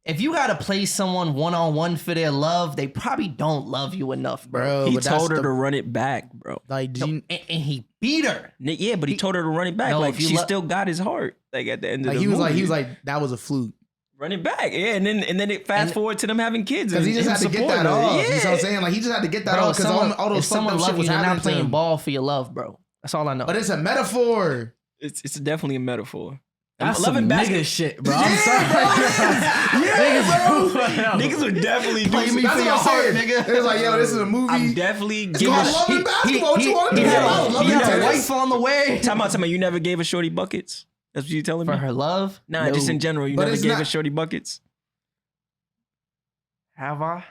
if you gotta play someone one-on-one for their love, they probably don't love you enough, bro. He but that's told her the- to run it back, bro. Like, And he beat her. Yeah, but he told her to run it back. No, like if you she lo- still got his heart. Like at the end of the he was movie. like that was a fluke. Run it back. Yeah, and then it fast forward to them having kids. Because he just and had to get supporting that her. off. Yeah. You know what I'm saying? Like he just had to get that Bro, off because all those if someone fucked up love shit you, was you're happening not to playing him. ball for your love, bro. That's all I know. But it's a metaphor. It's definitely a metaphor. That's Loving some Basket- nigga shit, bro. I'm sorry. Niggas would definitely Play do me That's for what your I'm heart, saying. nigga. It was like, yo, this is a movie. I'm definitely It's giving. called Loving Basketball. What you want to do? He had Loving a tennis. wife on the way Time out. You never gave a shorty buckets. That's what you telling for me? her love. Nah, No. just in general, you But never it's gave not- a shorty buckets. Have I?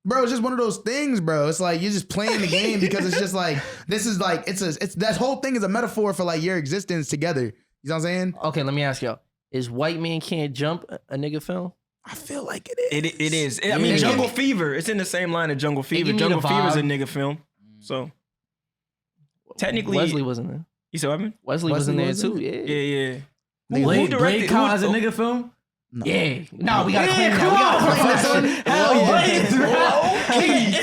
Bro, it's just one of those things, bro. It's like you're just playing the game because it's just like this is like it's that whole thing is a metaphor for like your existence together. You know what I'm saying? Okay, let me ask y'all: is White Man Can't Jump a nigga film? I feel like it is. It is. I mean, Yeah. Jungle Fever. It's in the same line of Jungle Fever. give me Jungle the Fever is a vibe. nigga film. So technically, Wesley wasn't there. You said what happened? Wesley was in there Wesley too. was Yeah. Yeah. Nigga, Blade directed- count who- as a nigga film? No. Yeah. No, we gotta claim that. come We gotta on. claim this one. Hell Whoa. yeah.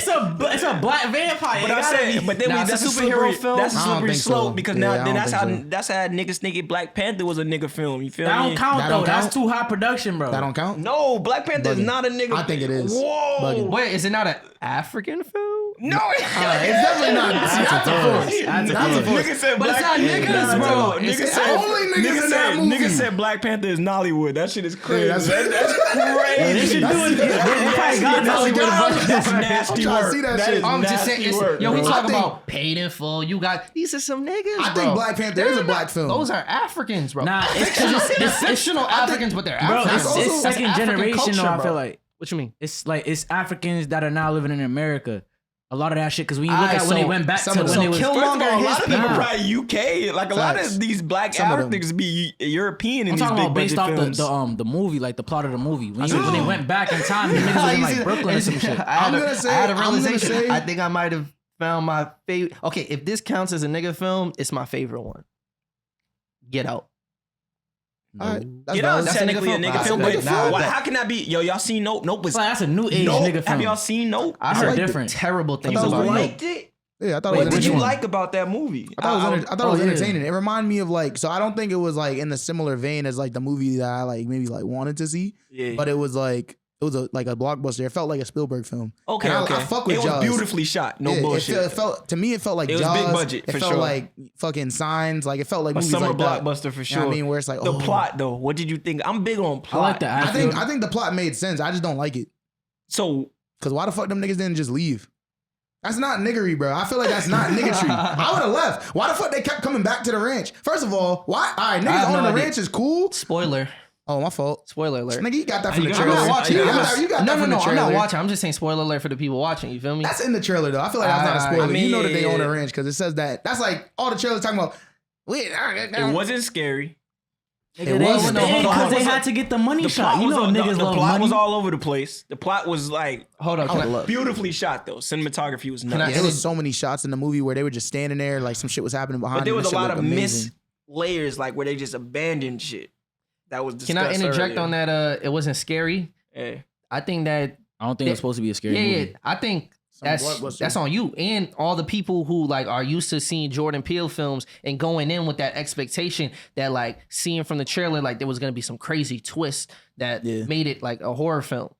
It's a black vampire. But It I gotta said, be- but then Nah, that's it's a a superhero slippery film. That's a I don't slippery think so. slope because Yeah, now I then don't that's think how so. niggas think it. Black Panther was a nigga film. You feel that me? don't count That though. don't That's count? too high production, bro. That don't count? No, Black Panther is Bugging. not a nigga. I think it is. Whoa. Bugging. Wait, is it not an African film? No, It's definitely not. See, that's a force. That's a That's a force. force. Nigga said But it's not niggas, bro. Nigga It's said only niggas in that movie. Nigga said Black Panther is Nollywood. That shit is crazy. Yeah, that's- that's crazy. They should do it. They probably got Nollywood. That's I'm nasty trying to work. see that That shit. is I'm just saying, nasty it's, work, yo, we bro. talk I think- about paid in full. You got these are some niggas. I bro. think Black Panther is a black film. Those are Africans, bro. Nah, it's They're fictional Africans, but they're bro. Africans. also- It's That's second African generation though. culture, I bro. feel like What you mean? it's Africans that are now living in America. A lot of that shit because when you look Alright, at when they so went back to some of when them- they was Kill- First of all, a Killmonger, lot his of people people. probably UK. Like a lot Facts. of these black Some of them. Africans be European in I'm these talking big about based budget off films. the movie, like the plot of the movie. When they went back in time, the niggas was in like Brooklyn or some shit. I had I'm gonna a say- realization. I think I might have found my favorite. Okay, if this counts as a nigga film, it's my favorite one. Get Out. All right, that's You know, valid. That's a technically a nigga nigga film. film, That's a but nigga film. how can that be? Yo, y'all seen Nope? Nope was It's like, that's a new age Nope. nigga Have film. y'all seen Nope? I It's heard different. terrible things I thought it about was it. liked it. Yeah, I thought What it was did you entertaining. like about that movie? I thought it was yeah. entertaining. It reminded me of like, so I don't think it was like in the similar vein as like the movie that I like maybe like wanted to see, Yeah. but it was like like a blockbuster. It felt like a Spielberg film. Okay, And okay. I fuck with it was Jaws. beautifully shot. No Yeah, bullshit. It felt to me. It felt like It was Jaws. big budget, It for felt sure. like fucking Signs. Like it felt like a movies summer like that. blockbuster for You sure. know what I mean, where it's like The oh. plot though, what did you think? I'm big on I plot. like the I acting. think the plot made sense. I just don't like it. So Cause why the fuck them niggas didn't just leave? That's not niggery, bro. I feel like that's not niggatry. I would have left. Why the fuck they kept coming back to the ranch? First of all, why? All right, niggas have no owning the idea. ranch is cool. Spoiler. Oh, my fault. Spoiler alert. Nigga, you got that from You the got- trailer. I'm not watching. You got I'm that, you got that from the I'm trailer. not watching. I'm just saying spoiler alert for the people watching. You feel me? That's in the trailer though. I feel like that's not a spoiler. I mean, you know that they yeah. own a ranch because it says that. That's like all the trailers talking about. it wasn't scary. It wasn't. Because they had to get the money The shot. plot You was know all, niggas the love plot money. was all over the place. The plot was like Hold on. Can I, beautifully shot though. Cinematography was I- nuts. There was so many shots in the movie where they were just standing there, like some shit was happening behind But there them. was That a shit lot of looked missed amazing. layers, like where they just abandoned shit. That was can I discussed interject earlier. on that? It wasn't scary. Yeah. I think that. I don't think it was supposed to be a scary movie. I think Some blockbuster. that's on you and all the people who like are used to seeing Jordan Peele films and going in with that expectation that like seeing from the trailer like there was gonna be some crazy twist that Yeah. made it like a horror film.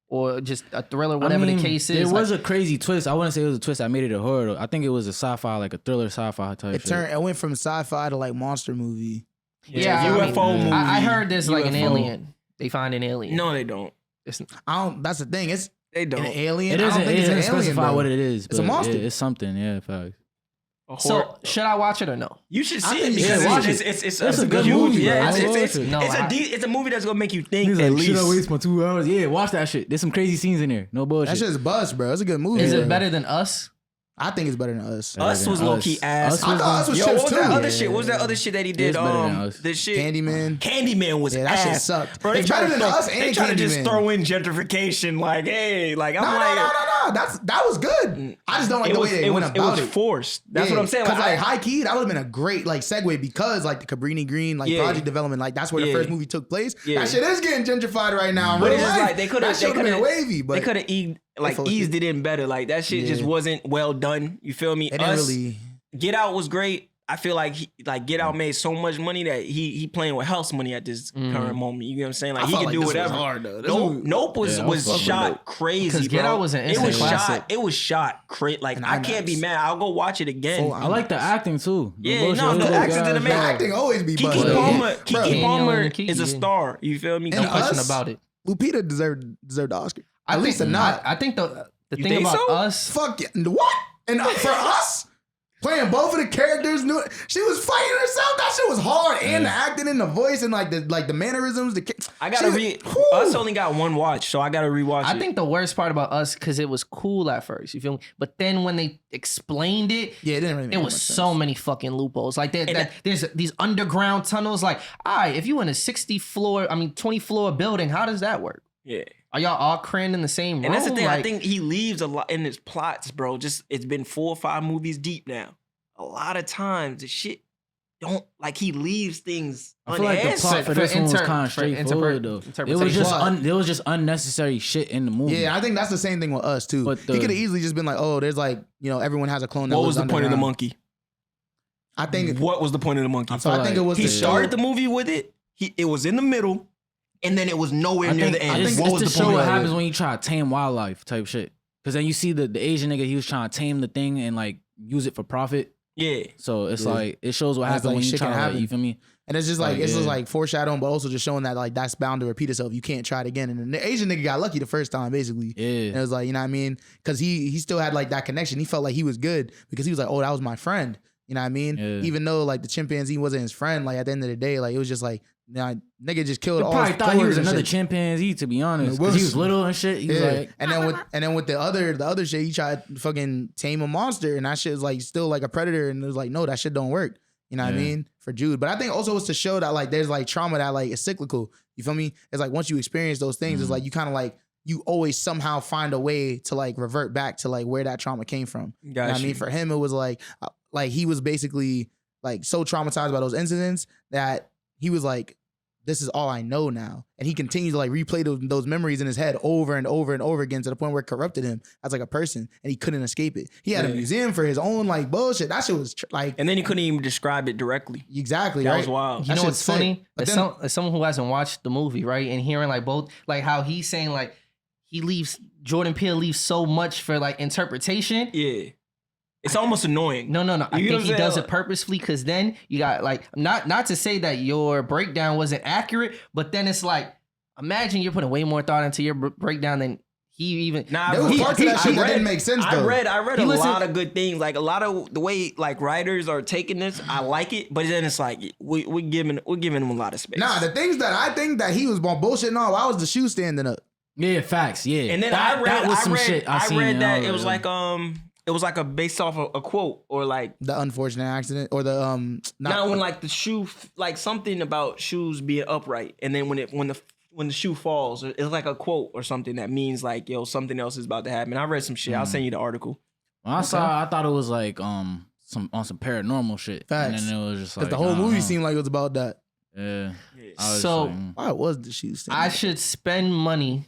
or just a thriller, whatever the case is. It was a crazy twist. I wouldn't say it was a twist that made it a horror. I think it was a sci-fi, like a thriller sci-fi type. It went from sci-fi to like monster movie. Yeah, UFO movie. I heard there's like an alien. They find an alien. No, they don't. That's the thing. They don't. An alien. It isn't. It doesn't specify what it is. It's a monster. It's something. Yeah, facts. So should I watch it or no? You should see it because it's a good movie. Yeah, bro. it's a movie that's gonna make you think. He's at like, least. should I waste my 2 hours? Yeah, watch that shit. There's some crazy scenes in there. No bullshit. That shit's bust, bro. It's a good movie. Is it better than Us? I think it's better than Us. Us was low key ass. I thought Us was what was too. that other shit? What was that other shit that he did? This shit. Candyman was that ass. shit sucked. Bro, they better than Us and they try to just Candyman. throw in gentrification. Like, hey, like I'm like, no. That was good. I just don't like the way they went about it. It was forced. That's what I'm saying. Because like high key, that would have been a great like segue because like the Cabrini Green like project development, like that's where the first movie took place. That shit is getting gentrified right now. But it's just like they could have been wavy, but they could have eased it in better. Like that shit just wasn't well done. You feel me? It didn't really. Get Out was great. I feel like Get Out made so much money that he playing with house money at this current moment. You get what I'm saying? Like he can do whatever. Nope was shot crazy. Because Get Out was an instant classic. It was shot crazy. Like I can't be mad. I'll go watch it again. I like the acting too. The acting did amazing. Acting always be Keke Palmer is a star. You feel me? No question about it. Lupita deserved the Oscar. At least a nod. I think the thing about Us. Fuck yeah. What? And for Us. Playing both of the characters, she was fighting herself. That shit was hard, and the acting and the voice and like the mannerisms. I gotta Us only got one watch, so I gotta rewatch it. I think the worst part about Us because it was cool at first, you feel me? But then when they explained it, it didn't really. Make it was so many fucking loopholes. Like there's these underground tunnels. Like, all right, if you in a 20 floor building, how does that work? Yeah. Are y'all all crammed in the same room? And that's the thing. Like, I think he leaves a lot in his plots, bro. Just it's been 4 or 5 movies deep now. A lot of times the shit don't like he leaves things. I feel like the plot for this one was kind of straightforward though. It was just unnecessary shit in the movie. Yeah, I think that's the same thing with Us too. But he could have easily just been like, oh, there's like everyone has a clone. What was the point of the monkey? I think. What was the point of the monkey? So I think it was. He started the movie with it. It was in the middle. And then it was nowhere near the end. What was the show? What happens when you try to tame wildlife type shit? Because then you see the Asian nigga, he was trying to tame the thing and like use it for profit. Yeah. So it's like it shows what happens when you try to like, you feel me? And it's just like it's just like foreshadowing, but also just showing that like that's bound to repeat itself. You can't try it again. And the Asian nigga got lucky the first time, basically. Yeah. And it was like, you know what I mean? Because he still had like that connection. He felt like he was good because he was like, oh, that was my friend. You know what I mean? Yeah. Even though like the chimpanzee wasn't his friend, like at the end of the day, like it was just like, nah, nigga just killed all his probably thought he was another chimpanzee, to be honest. He was little and shit. He was like, and then with the other shit, he tried to fucking tame a monster, and that shit was like still like a predator, and it was like, no, that shit don't work. You know what I mean? For Jude. But I think also it's to show that like there's like trauma that like is cyclical. You feel me? It's like once you experience those things, it's like you kind of like you always somehow find a way to like revert back to like where that trauma came from. You know what I mean? For him, it was like he was basically like so traumatized by those incidents that he was like, this is all I know now. And he continued to like replay those memories in his head over and over and over again to the point where it corrupted him as like a person and he couldn't escape it. He had a museum for his own like bullshit. That shit was like... And then he couldn't even describe it directly. Exactly, That was wild. You know what's funny? As someone who hasn't watched the movie, right? And hearing like both, like how he's saying like Jordan Peele leaves so much for like interpretation. Yeah. It's almost annoying. No. I think he does it purposefully because then you got like not to say that your breakdown wasn't accurate, but then it's like imagine you're putting way more thought into your breakdown than he even. There was parts of that shit that didn't make sense though. I read a lot of good things, like a lot of the way like writers are taking this. I like it, but then it's like we're giving him a lot of space. Nah, the things that I think that he was bullshitting on, I was the shoe standing up. Yeah, facts. Yeah, and then I read that it was like it was like a based off a quote or like the unfortunate accident or the not when like the shoe like something about shoes being upright and then when the shoe falls it's like a quote or something that means like something else is about to happen. I read some shit. I'll send you the article. When I thought it was like some paranormal shit. Facts. And then it was just like the whole movie seemed like it was about that. Yeah. So why was the shoe stand? I should spend money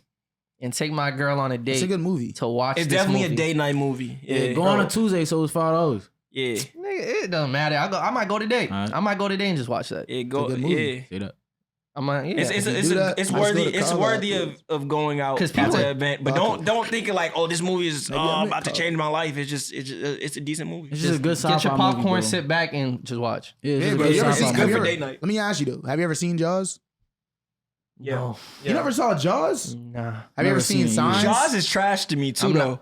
and take my girl on a date. It's a good movie to watch. It's this definitely movie. a date night movie. Yeah, go on a Tuesday, so it's $5. Yeah, it doesn't matter. I might go today. Right. I might go today and just watch that. Yeah, go. Yeah. It's worthy of going out to the event, but don't think it like, oh, this movie is about to change my life. It's a decent movie. It's just a good sci-fi Get your popcorn, movie, sit back, and just watch. Yeah, bro. It's good for date night. Let me ask you though, have you ever seen Jaws? Yeah. No. You never saw Jaws? Nah. Have you ever seen Signs? Jaws is trash to me too, though.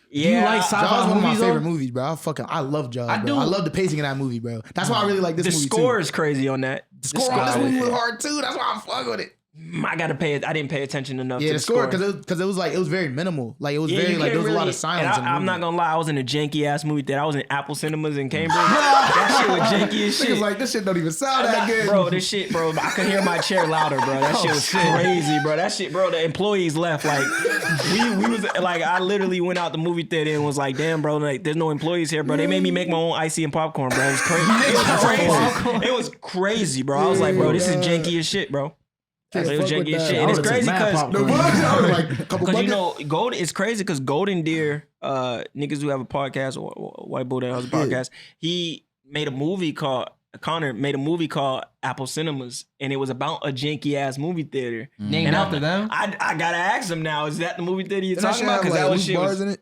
Yeah, you like sci-fi Jaws is one of my movies, favorite movies, bro. I love Jaws. I love the pacing of that movie, bro. That's why I really like this movie too. The score is crazy on that. The score on this movie was hard too. That's why I'm fucking with it. I didn't pay attention enough to the score because it was very minimal. Like it was very like there was a lot of silence. I'm not gonna lie, I was in a janky ass movie that I was in Apple Cinemas in Cambridge. That shit was janky as shit. Niggas like, this shit don't even sound that good, bro. This shit, bro. I could hear my chair louder, bro. That shit was crazy, bro. That shit, bro. The employees left. Like we was like, I literally went out the movie theater and was like, damn, bro. Like there's no employees here, bro. They made me make my own icy and popcorn, bro. It was crazy. It was crazy, bro. I was like, bro, this is janky as shit, bro. It was janky as shit. And it's crazy because you know, it's crazy because Golden Deer, niggas who have a podcast or white boy that has a podcast, Connor made a movie called Apple Cinemas, and it was about a janky ass movie theater. Named after them? I gotta ask him now, is that the movie theater you're talking about? Because that was shit was in it.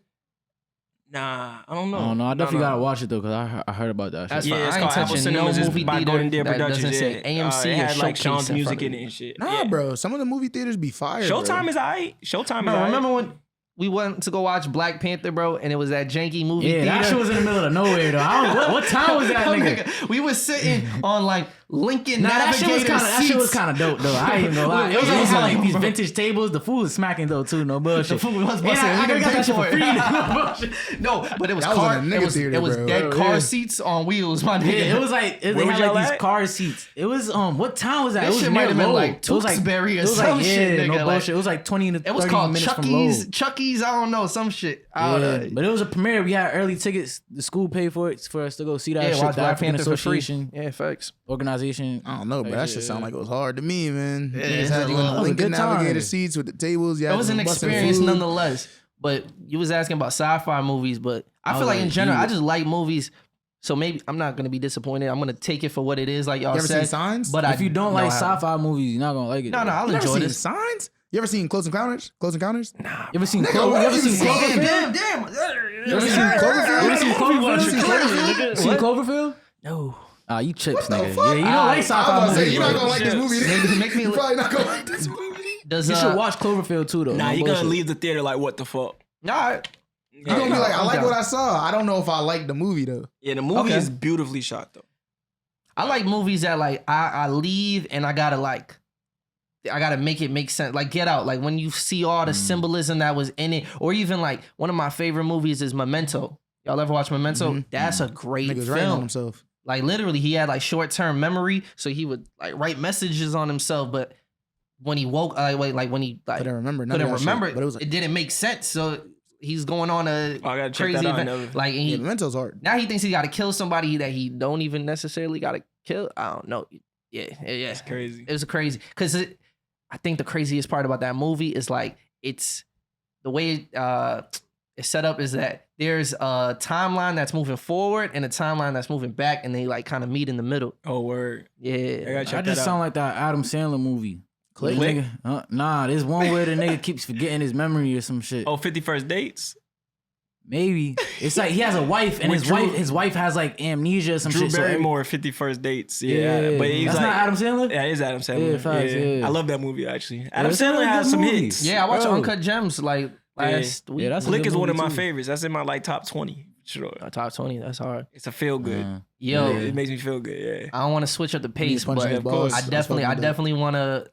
Nah, I don't know. Oh no, I definitely gotta watch it though because I heard about that. That's shit. Yeah, it's called Apple Cinemas. It's by Golden Deer Productions. It had like Sean's music in it and shit. Nah, bro, some of the movie theaters be fire. Showtime is alright. Showtime is alright. Remember when we went to go watch Black Panther, bro, and it was that janky movie theater? That shit was in the middle of nowhere though. What time was that, nigga? We was sitting on like Lincoln that shit was kind of dope though. I ain't even gonna lie. It was also like these vintage tables. The food was smacking though too. No bullshit. The food was busting. I got that shit for free. No, but it was dead car seats on wheels. My nigga. Yeah, it was like they had like these car seats. It was what time was that? This shit might have been like Tewksbury or some shit. No bullshit. It was like 20 to 30 minutes from Lowe's. It was called Chucky's. I don't know, some shit. Yeah, but it was a premiere. We had early tickets. The school paid for it for us to go see that shit. Watch the Black African Panther Association. Yeah, facts. Organization. I don't know, but that shit sound like it was hard to me, man. Niggas had you in the Lincoln Navigator seats with the tables. It was an experience nonetheless. But you was asking about sci-fi movies, but I feel like in general, I just like movies. So maybe I'm not gonna be disappointed. I'm gonna take it for what it is, like y'all said. You ever seen Signs? But if you don't like sci-fi movies, you're not gonna like it. No, I'll enjoy this. Signs? You ever seen Close Encounters? Nah. You ever seen Cloverfield? You ever seen Cloverfield? Damn. You ever seen Cloverfield? You ever seen Cloverfield? Seen Cloverfield? No. You chips, nigga. Yeah, you don't like sci-fi movies. You're not gonna like this movie. You're probably not gonna like this movie. You should watch Cloverfield too, though. Nah, you're gonna leave the theater like, what the fuck? Nah. You're gonna be like, I like what I saw. I don't know if I like the movie though. Yeah, the movie is beautifully shot though. I like movies that like I leave and I gotta make it make sense. Like Get Out, like when you see all the symbolism that was in it, or even like one of my favorite movies is Memento. Y'all ever watch Memento? Mm-hmm. That's a great film. Writing on himself. Like literally, he had like short-term memory, so he would like write messages on himself. But when he woke, when he couldn't remember, but it didn't make sense. So he's going on a crazy event. Like Memento's hard. Now he thinks he got to kill somebody that he don't even necessarily got to kill. I don't know. Yeah, it's crazy. It was crazy because I think the craziest part about that movie is like it's the way it's set up is that there's a timeline that's moving forward and a timeline that's moving back, and they like kind of meet in the middle. Oh, word. Yeah. I just sound like that Adam Sandler movie. Click? Nah, there's one where the nigga keeps forgetting his memory or some shit. Oh, 50 First Dates? Maybe. It's like he has a wife and his wife has like amnesia or some Drew shit. Drew Barrymore, 50 First Dates. Yeah. But he's that's like, not Adam Sandler? Yeah, it is Adam Sandler. Yeah, facts, yeah. I love that movie actually. Adam Sandler has some hits. Yeah, I watched Uncut Gems like last week. Yeah, Click is one of my favorites. That's in my like top 20. Sure. Top 20, that's hard. It's a feel good. Yo. It makes me feel good, yeah. I don't want to switch up the pace, but of course, I definitely want to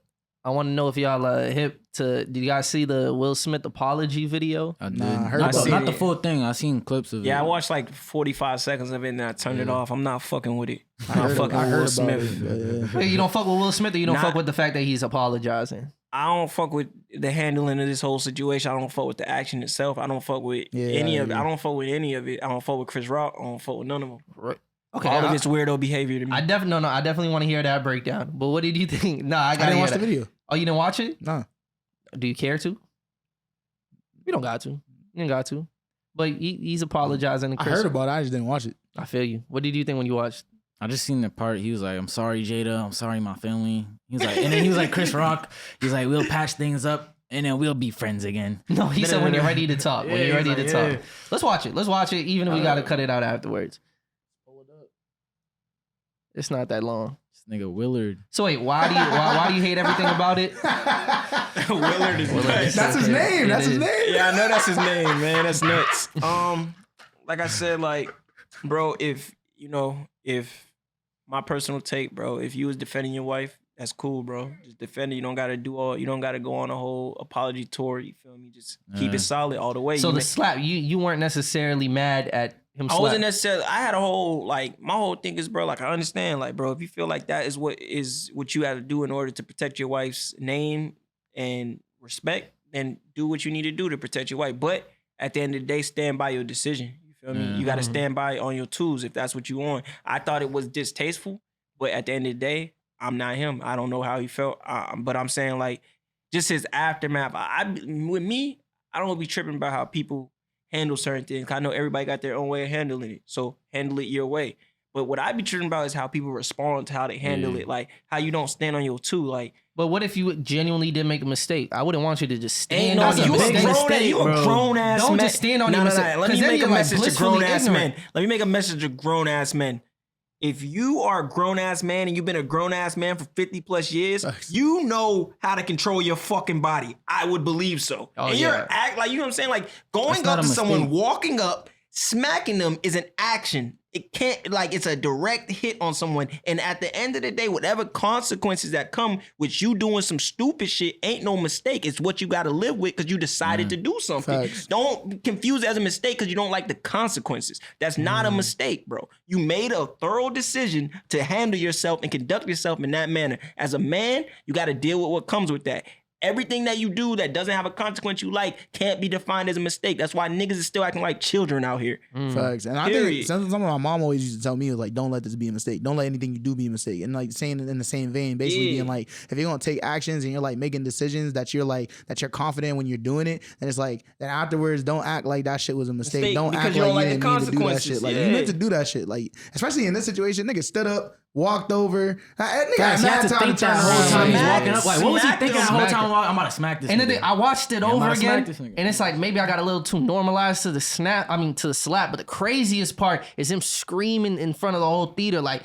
know if y'all hip to. Did you guys see the Will Smith apology video? I did. Not the full thing. I seen clips of it. Yeah, I watched like 45 seconds of it and I turned it off. I'm not fucking with it. I'm not fucking with Will Smith. You don't fuck with Will Smith, or you don't fuck with the fact that he's apologizing? I don't fuck with the handling of this whole situation. I don't fuck with the action itself. I don't fuck with any of it. I don't fuck with any of it. I don't fuck with Chris Rock. I don't fuck with none of them. Right. Okay, all of it's weirdo behavior to me. I definitely want to hear that breakdown. But what did you think? I didn't watch the video. Oh, you didn't watch it? No. Do you care to? You don't got to. You ain't got to. But he's apologizing. I heard about it. I just didn't watch it. I feel you. What did you think when you watched? I just seen the part. He was like, "I'm sorry, Jada. I'm sorry, my family." He was like, and then he was like, Chris Rock. He's like, "We'll patch things up, and then we'll be friends again." No, he said when you're ready to talk. When you're ready to talk. Let's watch it. Let's watch it. Even if we gotta cut it out afterwards. It's not that long. This nigga Willard. So wait, why do you hate everything about it? Willard is nuts. That's his name. That's his name. Yeah, I know that's his name, man. That's nuts. Like I said, like, bro, if my personal take, bro, if you was defending your wife, that's cool, bro. Just defend it. You don't gotta go on a whole apology tour. You feel me? Just keep it solid all the way. So slap, you weren't necessarily mad at him. I wasn't necessarily. I had a whole my whole thing is, bro. Like I understand, like, bro, if you feel like that is what you have to do in order to protect your wife's name and respect, then do what you need to do to protect your wife. But at the end of the day, stand by your decision. You feel me? You got to stand by on your tools if that's what you want. I thought it was distasteful, but at the end of the day, I'm not him. I don't know how he felt, but I'm saying like just his aftermath. With me, I don't be tripping about how people handle certain things. I know everybody got their own way of handling it, so handle it your way. But what I be tripping about is how people respond to how they handle it, like how you don't stand on your two, like. But what if you genuinely did make a mistake? I wouldn't want you to just stand on your mistake. You a grown ass man. Don't just stand on your mistake. Let me make a message to grown ass men. Let me make a message to grown ass men. If you are a grown ass man and you've been a grown ass man for 50 plus years, you know how to control your fucking body. I would believe so. And you're act like, you know what I'm saying? Like going up to someone, walking up, smacking them is an action. It can't, like, it's a direct hit on someone. And at the end of the day, whatever consequences that come with you doing some stupid shit ain't no mistake. It's what you got to live with because you decided to do something. Facts. Don't confuse it as a mistake because you don't like the consequences. That's not a mistake, bro. You made a thorough decision to handle yourself and conduct yourself in that manner. As a man, you got to deal with what comes with that. Everything that you do that doesn't have a consequence you like can't be defined as a mistake. That's why niggas is still acting like children out here. Facts. And I think something my mom always used to tell me was like, don't let this be a mistake. Don't let anything you do be a mistake. And like saying it in the same vein, basically being like, if you're gonna take actions and you're like making decisions that you're confident when you're doing it, then it's like, then afterwards don't act like that shit was a mistake. Don't act like you didn't mean to do that shit. Like you meant to do that shit. Like especially in this situation, niggas stood up, walked over. Nigga had to think that whole time he's walking up. Like, what was he thinking the whole time? I'm about to smack this. And then I watched it over again, and it's like maybe I got a little too normalized to the slap. But the craziest part is him screaming in front of the whole theater, like,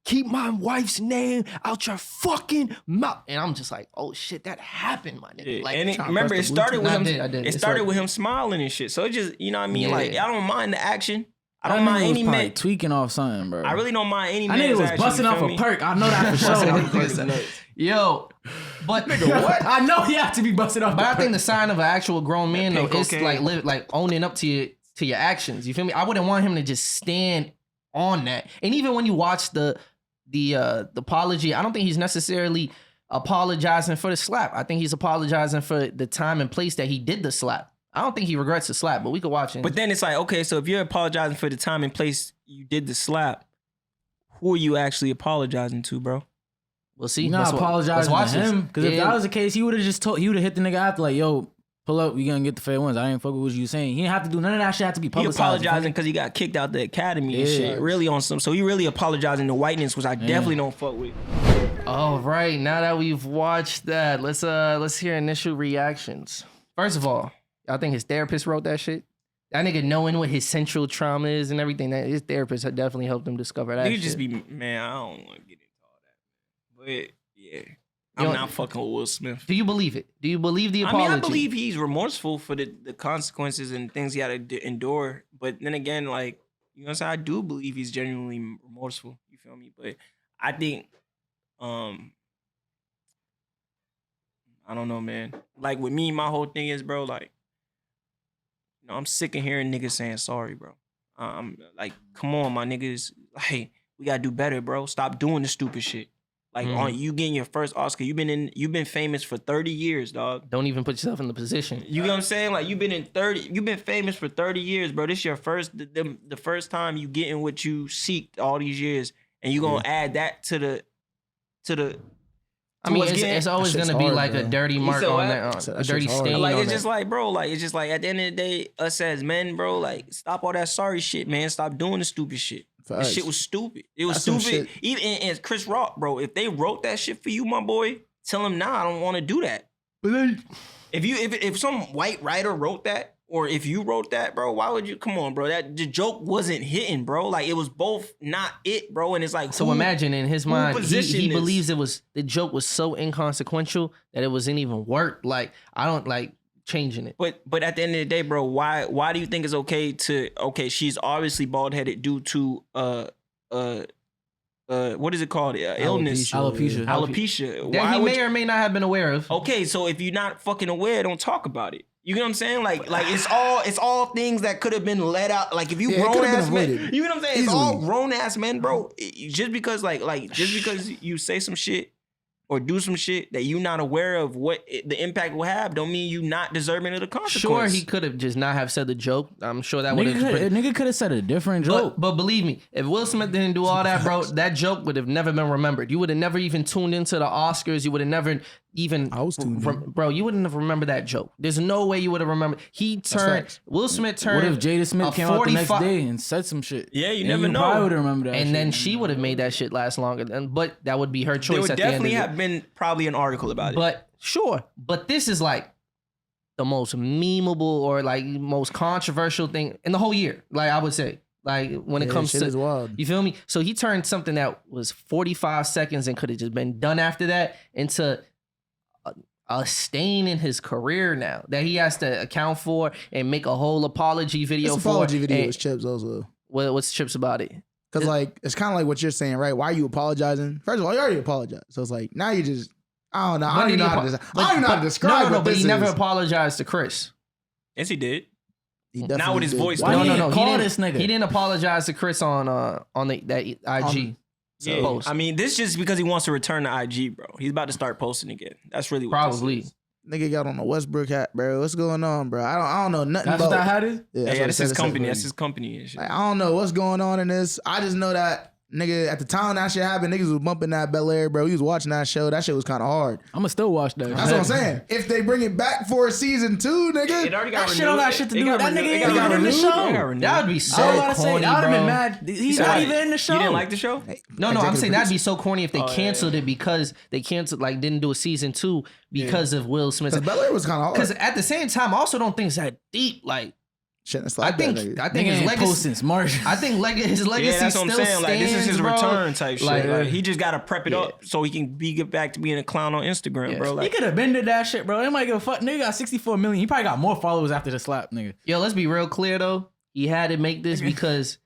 "Keep my wife's name out your fucking mouth." And I'm just like, oh shit, that happened, my nigga. Like, and remember, it started with him. It started with him smiling and shit. So it just, you know what I mean? Like, I don't mind the action. I don't mind any man tweaking off something, bro. I really don't mind any man. I think it was busting off a perk. I know that for sure. Yo, but nigga, what? I know you have to be busting off. But I think the sign of an actual grown man though is like owning up to your actions. You feel me? I wouldn't want him to just stand on that. And even when you watch the apology, I don't think he's necessarily apologizing for the slap. I think he's apologizing for the time and place that he did the slap. I don't think he regrets the slap, but we could watch it. But then it's like, okay, so if you're apologizing for the time and place you did the slap, who are you actually apologizing to, bro? We'll see. You're not apologizing to him. Because if that was the case, he would have just hit the nigga after, like, yo, pull up, we gonna get the fair ones. I ain't fuck with what you saying. He didn't have to do none of that shit. Had to be publicized. He apologizing because he got kicked out the academy and shit. Really on some. So he really apologizing to whiteness, which I definitely don't fuck with. All right, now that we've watched that, let's hear initial reactions. First of all, I think his therapist wrote that shit. That nigga knowing what his central trauma is and everything, that his therapist had definitely helped him discover that. You just be, man, I don't want to get into all that. But yeah, I'm not fucking with Will Smith. Do you believe it? Do you believe the apology? I believe he's remorseful for the consequences and things he had to endure. But then again, like, you know what I'm saying? I do believe he's genuinely remorseful. You feel me? But I think, I don't know, man. Like with me, my whole thing is, bro, like, you know, I'm sick of hearing niggas saying sorry, bro. I'm like, come on, my niggas. Like, we gotta do better, bro. Stop doing the stupid shit. Like, on you getting your first Oscar, you've been famous for 30 years, dog. Don't even put yourself in the position. You know what I'm saying? Like, you've been famous for 30 years, bro. This your the first time you getting what you seeked all these years, and you gonna add that to the. I mean, it's always gonna be like a dirty mark on that, a dirty stain. Like, it's just like, bro, like, it's just like at the end of the day, us as men, bro, like, stop all that sorry shit, man. Stop doing the stupid shit. That shit was stupid. It was stupid. Even and Chris Rock, bro, if they wrote that shit for you, my boy, tell him, nah, I don't want to do that. But then, if some white writer wrote that, or if you wrote that, bro, why would you? Come on, bro. That the joke wasn't hitting, bro. Like it was both not it, bro. And it's like, so imagine in his mind, he believes the joke was so inconsequential that it wasn't even worth. Like I don't like changing it. But at the end of the day, bro, why do you think it's okay she's obviously bald headed due to what is it called? Illness. Alopecia. That he may or may not have been aware of. Okay, so if you're not fucking aware, don't talk about it. You know what I'm saying? Like it's all things that could have been let out. Like if you grown ass men, you know what I'm saying? Easily. It's all grown ass men, bro. Just because just because you say some shit or do some shit that you're not aware of what the impact will have, don't mean you not deserving of the consequence. Sure, he could have just not have said the joke. I'm sure that would have. Nigga could have said a different joke. But believe me, if Will Smith didn't do all that, bro, that joke would have never been remembered. You would have never even tuned into the Oscars. You would have never even. I was tuned in. Bro, you wouldn't have remembered that joke. There's no way you would have remembered. Will Smith turned. What if Jada Smith came out the next day and said some shit? Yeah, you never know. Probably would remember that. And shit. Then she would have made that shit last longer. But that would be her choice. There would definitely have been probably an article about it. But sure, but this is like the most memeable or like most controversial thing in the whole year. Like I would say, like when it comes to, wild. You feel me? So he turned something that was 45 seconds and could have just been done after that into a stain in his career now that he has to account for and make a whole apology video for. Apology video is Chips also. What's Chips about it? Because like it's kind of like what you're saying, right? Why are you apologizing? First of all, you already apologized. So it's like now you just I don't know. I don't even know how to describe. No, but he never apologized to Chris. Yes, he did. He not with his voice. No. He didn't apologize to Chris on that IG. Yeah, I mean, this just because he wants to return to IG, bro. He's about to start posting again. That's really what probably. This is. Nigga got on a Westbrook hat, bro. What's going on, bro? I don't know nothing. That's about what that hat is. Yeah, that's his company. That's his company and shit. Like, I don't know what's going on in this. I just know that. Nigga, at the time that shit happened, niggas was bumping that Bel Air, bro. He was watching that show. That shit was kind of hard. I'ma still watch that. That's what I'm saying. If they bring it back for a season 2, nigga, it already got that shit don't got shit to do with that nigga. Ain't even in the show. That would be so corny, I would have been bro. mad. He's not even in the show. You didn't like the show? No, I'm saying that'd be so corny if they canceled it because they canceled, like, didn't do a season 2 because of Will Smith. Because Bel Air was kind of hard. Because at the same time, I also don't think it's that deep. Like, I think his legacy. I think his legacy that's still what I'm saying. Like this is his return type shit. Like, he just gotta prep it up so he can get back to being a clown on Instagram, bro. Like, he could have been to that shit, bro. He might give a fuck. Nigga got 64 million. He probably got more followers after the slap, nigga. Yo, let's be real clear though. He had to make this because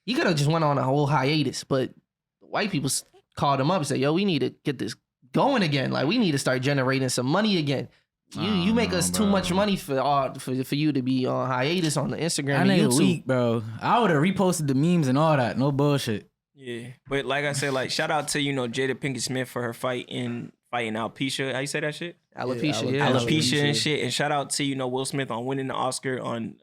he could have just went on a whole hiatus, but white people called him up and said, "Yo, we need to get this going again. Like, we need to start generating some money again." You make us too much money for you to be on hiatus on the Instagram and YouTube. Weak, bro. I would have reposted the memes and all that. No bullshit. Yeah, but like I said, like shout out to Jada Pinkett Smith for her fighting alopecia. How you say that shit? Alopecia, alopecia and shit. And shout out to Will Smith on winning the Oscar on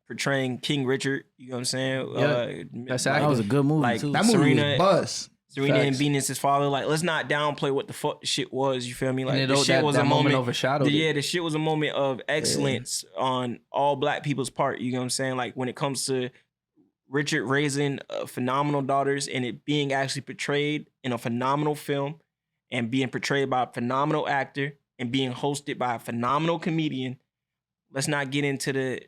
portraying King Richard. You know what I'm saying? Yep. That was a good movie like, too. That movie was buzz. Serena and Venus' father. Like, let's not downplay what the fuck the shit was. You feel me? Like, the shit was that a moment overshadowed. Yeah, the shit was a moment of excellence on all black people's part. You know what I'm saying? Like, when it comes to Richard raising phenomenal daughters and it being actually portrayed in a phenomenal film and being portrayed by a phenomenal actor and being hosted by a phenomenal comedian. Let's not get into the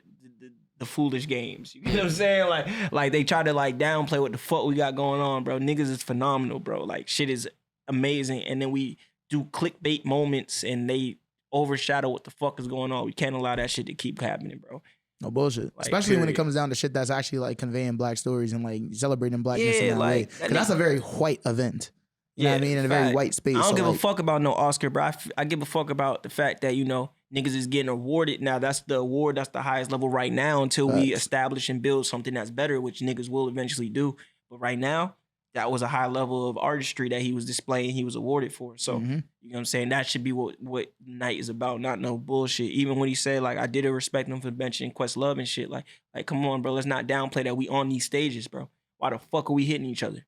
foolish games. You know what I'm saying? Like they try to like downplay what the fuck we got going on, bro. Niggas is phenomenal, bro. Like shit is amazing. And then we do clickbait moments and they overshadow what the fuck is going on. We can't allow that shit to keep happening, bro. No bullshit. Like, especially when it comes down to shit that's actually like conveying black stories and like celebrating blackness in that way. Because that's a very white event. You know what I mean? In a very white space. I don't give a fuck about no Oscar, bro. I give a fuck about the fact that, niggas is getting awarded. Now, that's the award. That's the highest level right now until we establish and build something that's better, which niggas will eventually do. But right now, that was a high level of artistry that he was displaying, he was awarded for. So, you know what I'm saying? That should be what night is about, not no bullshit. Even when he said, like, I did respect him for benching Questlove and shit. Like, come on, bro. Let's not downplay that we on these stages, bro. Why the fuck are we hitting each other?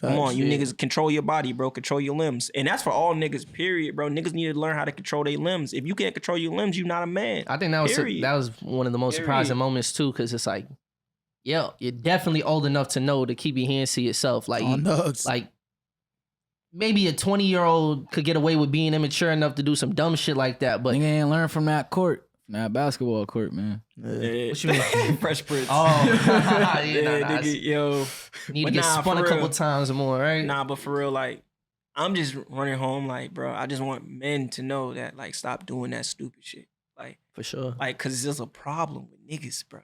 Come on, you niggas control your body, bro. Control your limbs. And that's for all niggas, period, bro. Niggas need to learn how to control their limbs. If you can't control your limbs, you're not a man. I think that was one of the most surprising moments, too, because it's like, yeah, you're definitely old enough to know to keep your hands to yourself. Like, like maybe a 20-year-old could get away with being immature enough to do some dumb shit like that, but nigga ain't learn from that court. That basketball court, man. Yeah. What you mean? Fresh Prince. Oh, Nigga, yo. Need to get spun a couple times more, right? Nah, but for real, like, I'm just running home, like, bro, I just want men to know that, like, stop doing that stupid shit. Like, for sure. Like, cause there's a problem with niggas, bro.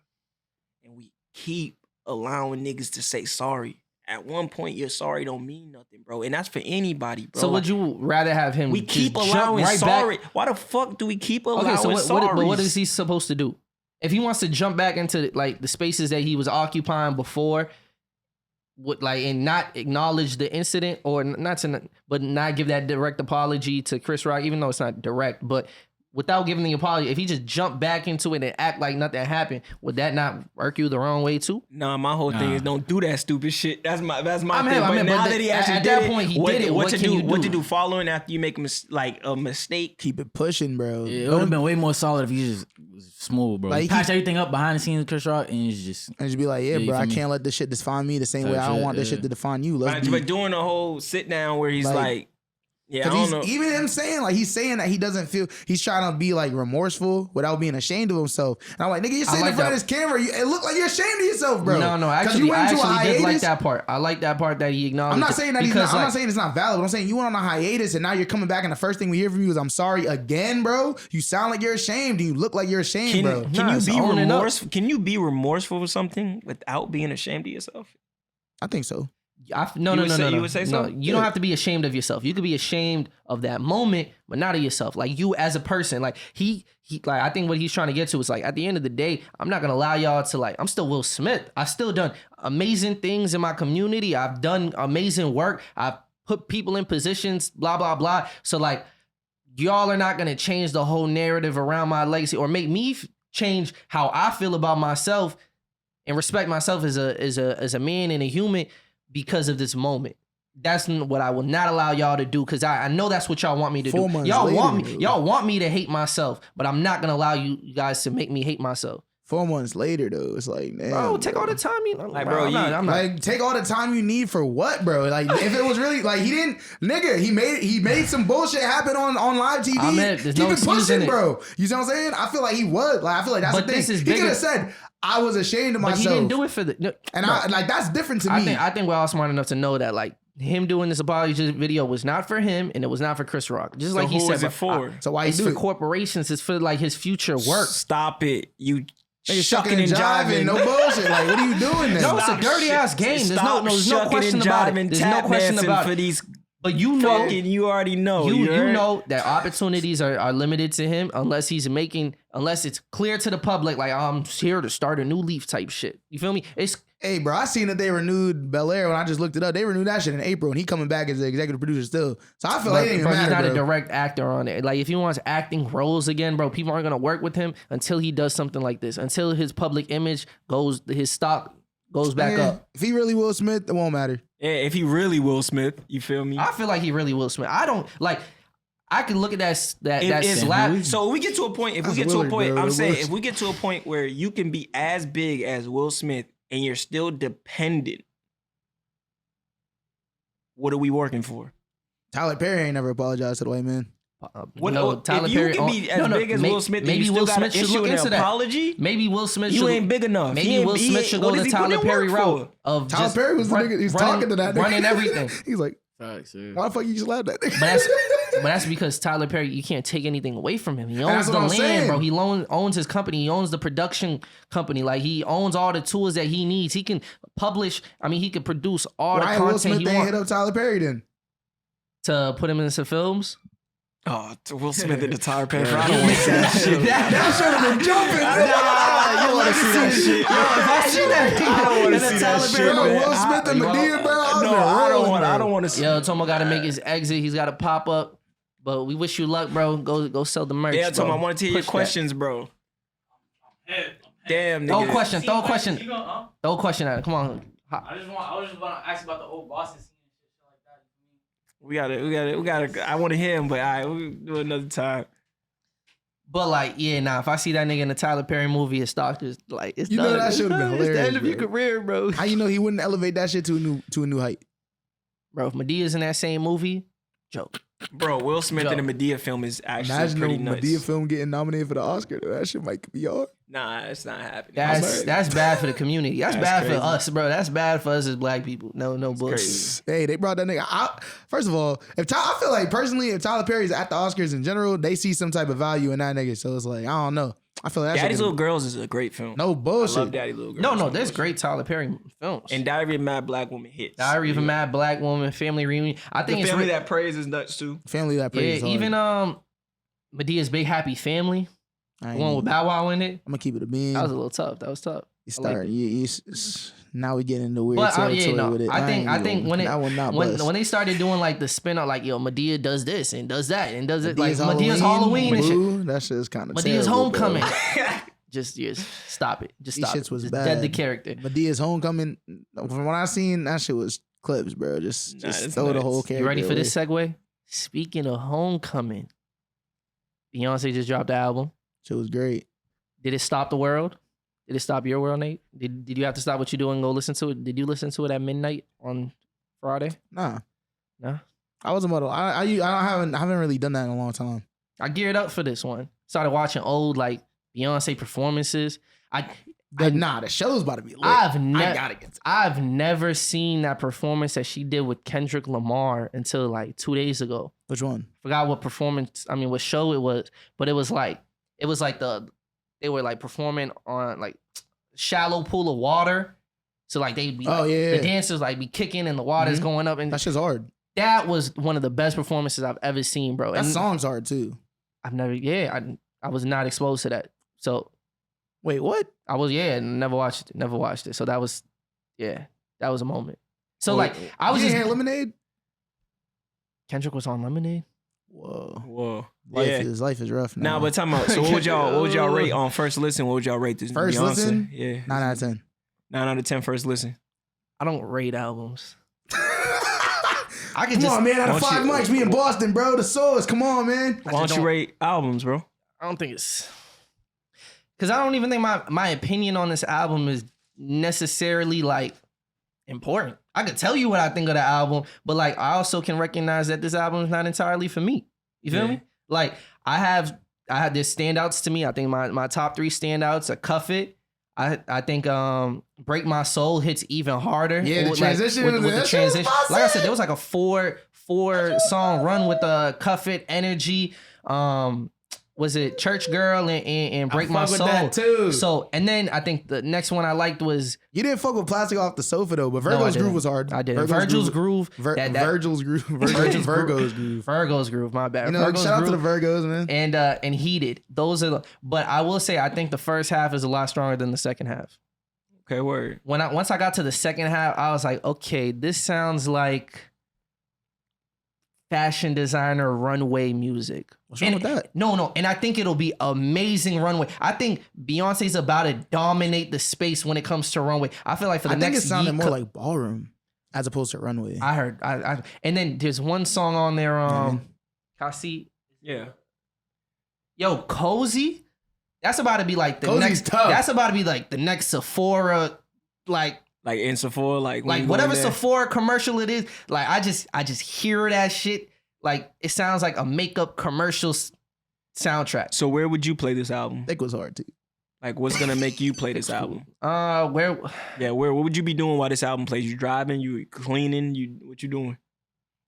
And we keep allowing niggas to say sorry. At one point, your sorry don't mean nothing, bro. And that's for anybody, bro. So would you rather have him we keep allowing sorry? Why the fuck do we keep allowing sorry? But what is he supposed to do? If he wants to jump back into like the spaces that he was occupying before, would like and not acknowledge the incident or but not give that direct apology to Chris Rock, even though it's not direct, but without giving the apology, if he just jumped back into it and act like nothing happened, would that not work you the wrong way too? Nah, my whole thing is don't do that stupid shit. That's my thing. But now that he actually at did that it, point he did it. What to do? What to do? do following after you make a mistake? Keep it pushing, bro. Yeah, it would have been way more solid if he just was smooth, bro. Like, he patched everything up behind the scenes, Chris Rock, and just be like, yeah, bro, I can't let this shit define me the same way I don't want this shit to define you. But doing a whole sit down where he's like yeah, I don't know. Even him saying he's saying that he doesn't feel, he's trying to be like remorseful without being ashamed of himself. And I'm like, nigga, you're sitting in front of this camera. It looked like you're ashamed of yourself, bro. No, actually, I actually did like that part. I like that part that he acknowledged. I'm not saying that I'm not saying it's not valid. But I'm saying you went on a hiatus and now you're coming back and the first thing we hear from you is I'm sorry again, bro. You sound like you're ashamed and you look like you're ashamed, bro. Can you be remorseful for something without being ashamed of yourself? I think so. No. You would say so? No, you don't have to be ashamed of yourself. You could be ashamed of that moment, but not of yourself. Like you as a person. Like he like I think what he's trying to get to is like at the end of the day, I'm not gonna allow y'all to like. I'm still Will Smith. I've still done amazing things in my community. I've done amazing work. I've put people in positions. Blah blah blah. So like y'all are not gonna change the whole narrative around my legacy or make me change how I feel about myself and respect myself as a man and a human. Because of this moment. That's what I will not allow y'all to do because I know that's what y'all want me to do. Y'all want me to hate myself, but I'm not gonna allow you guys to make me hate myself. 4 months later, though, it's like, man, bro, take all the time you like, bro. I'm not like take all the time you need for what, bro? Like, if it was really like he didn't, nigga, he made some bullshit happen on live TV. Keep it pushing, bro. You know what I'm saying? I feel like he was. Like, I feel like that's the thing. He could have said, I was ashamed of myself. But he didn't do it for the. I like that's different to me. I think we're all smart enough to know that like him doing this apology video was not for him and it was not for Chris Rock. Just like he said, is it for? So why it's for corporations? It's for like his future work. Stop it, you. Shucking and jiving, no bullshit. Like, what are you doing then? No, it's a dirty ass game. There's no question about it. There's no question about it. These but you know, you already know. You know that opportunities are limited to him unless it's clear to the public. Like I'm here to start a new leaf type shit. You feel me? Hey, bro, I seen that they renewed Bel Air when I just looked it up. They renewed that shit in April, and he coming back as the executive producer still. So I feel like it didn't even matter, he's not bro. a direct actor on it. Like if he wants acting roles again, bro, people aren't gonna work with him until he does something like this. Until his public image his stock goes back up. If he really Will Smith, it won't matter. Yeah, if he really Will Smith, you feel me? I feel like he really Will Smith. I don't like. I can look at that slap. So if we get to a point, if we get to a point where you can be as big as Will Smith and you're still dependent, what are we working for? Tyler Perry ain't never apologized to the white man. Tyler if Perry you can be as big as Will Smith, maybe Will Smith should look into that. Apology? Maybe Will Smith. You ain't big enough. Maybe Will Smith should go the Tyler Perry route of Tyler Perry was the nigga. He's talking to that nigga. Running everything. He's like, why the fuck you just laughed at that? But that's because Tyler Perry, you can't take anything away from him. He owns the land, bro. He owns his company. He owns the production company. Like he owns all the tools that he needs. He can publish. I mean, he can produce all the content Will Smith he wants. Hit up Tyler Perry then to put him in some films. Oh, Will Smith and the Tyler Perry. I don't want to see that shit. That should have been jumping. I want to see that shit. If I see that, I don't want to see that shit. Will Smith and Medea, bro. No, I don't want to see. Yo, Tomo got to make his exit. He's got to pop up. But we wish you luck, bro. Go sell the merch. Yeah, Tomo, I want to hear your questions, bro. Damn, nigga. Throw a question. Throw a question at it. Come on. I was just want to ask about the old Boston scene. We gotta. I want to hear him, but all right, we'll do it another time. But like, yeah, nah. If I see that nigga in a Tyler Perry movie, it's Stalkers. Like, it's You know that should have been hilarious. It's the end of your bro. career, bro. How you know he wouldn't elevate that shit to a new height? Bro, if Medea's in that same movie, joke. Bro, Will Smith in the Madea film is actually Imagine pretty a nuts. Madea film getting nominated for the Oscar. That shit might be hard. Nah, it's not happening. That's bad for the community. That's bad crazy. for us, bro. That's bad for us as black people. No bullshit. Hey, they brought that nigga out. First of all, I feel like personally, if Tyler Perry's at the Oscars in general, they see some type of value in that nigga. So it's like, I don't know. I feel like Daddy's Little Girls is a great film. No bullshit. I love Daddy Little Girls. No, there's great Tyler Perry films. And Diary of a Mad Black Woman hits. Diary of a Mad Black Woman, Family Reunion. I think the it's Family That Prays is nuts too. Family That Prays. Yeah, even Medea's Big Happy Family, the one with Bow Wow in it. I'm gonna keep it a bean. That was a little tough. That was tough. You start. Now we getting into weird But territory with it. I think when they started doing like the spin out, like yo, Medea does this and does that and does it like Medea's Halloween and shit. That shit is kind of Medea's Homecoming. Just stop it. Just stop. These shits it. was Just bad. dead the character. Medea's Homecoming. From what I seen, that shit was clips, bro. Just throw the whole character. You ready for away. this segue? Speaking of Homecoming, Beyonce just dropped the album. Shit was great. Did it stop the world? Did it stop your world, Nate? Did you have to stop what you're doing and go listen to it? Did you listen to it at midnight on Friday? Nah. No. I wasn't about to. I haven't really done that in a long time. I geared up for this one. Started watching old like Beyonce performances. The show's about to be lit. I've never seen that performance that she did with Kendrick Lamar until like 2 days ago. Which one? Forgot what performance. I mean, what show it was, but it was like they were like performing on like shallow pool of water. So like they be the dancers like be kicking and the water's going up, and that shit's hard. That was one of the best performances I've ever seen, bro. That and song's hard too. I was not exposed to that. So wait, what? Never watched it. So that was a moment. So like I was just hear Lemonade. Kendrick was on Lemonade. Whoa. Life is rough now. Nah, but talking about, so what would y'all rate on first listen? What would y'all rate this? First Beyonce? Listen? Yeah. 9 out of 10. 9 out of 10 first listen. I don't rate albums. Come on, man. Out of 5 mics, we in Boston, bro. The Source. Come on, man. Why don't you rate albums, bro? I don't think it's... Because I don't even think my opinion on this album is necessarily, like, important. I could tell you what I think of the album, but, like, I also can recognize that this album is not entirely for me. You feel me? Like, I had this standouts to me. I think my top 3 standouts are Cuff It. I think Break My Soul hits even harder. Yeah, the transition. With the transition. Like I said, there was like a four song run with the Cuff It, Energy. Was it Church Girl and Break My Soul? That too. So, and then I think the next one I liked was... You didn't fuck with Plastic Off the Sofa though, but Virgo's Groove was hard. I did. Virgo's Groove. Virgo's Groove. Virgo's Groove. Virgo's Groove, my bad. You know, shout out to the Virgos, man. And Heated. Those are but I will say I think the first half is a lot stronger than the second half. Okay, word. Once I got to the second half, I was like, okay, this sounds like fashion designer runway music. What's wrong with that? No. And I think it'll be amazing runway. I think Beyonce's about to dominate the space when it comes to runway. I feel like for the next year. I think it sounded more like ballroom as opposed to runway. I heard. And then there's one song on there, Kasi. Yeah. Yo, Cozy. That's about to be like the Cozy's next. tough. That's about to be like the next Sephora, like in Sephora, like whatever Sephora commercial it is. Like I just hear that shit. Like it sounds like a makeup commercial soundtrack. So where would you play this album? I think it was hard too. Like what's gonna make you play this album? Where? Yeah, what would you be doing while this album plays? You driving? You cleaning? What you doing?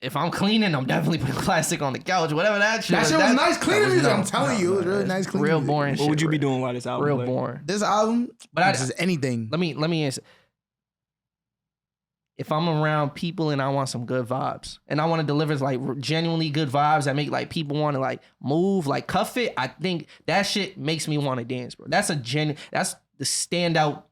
If I'm cleaning, I'm definitely putting classic on the couch. Whatever that shit. That shit was nice cleaning music. I'm telling you, it was really nice cleaning. Real boring. What would you be doing while this album? Real boring. This album, but this is anything. Let me answer. If I'm around people and I want some good vibes and I want to deliver like genuinely good vibes that make like people want to like move, like Cuff It, I think that shit makes me want to dance, bro. That's the standout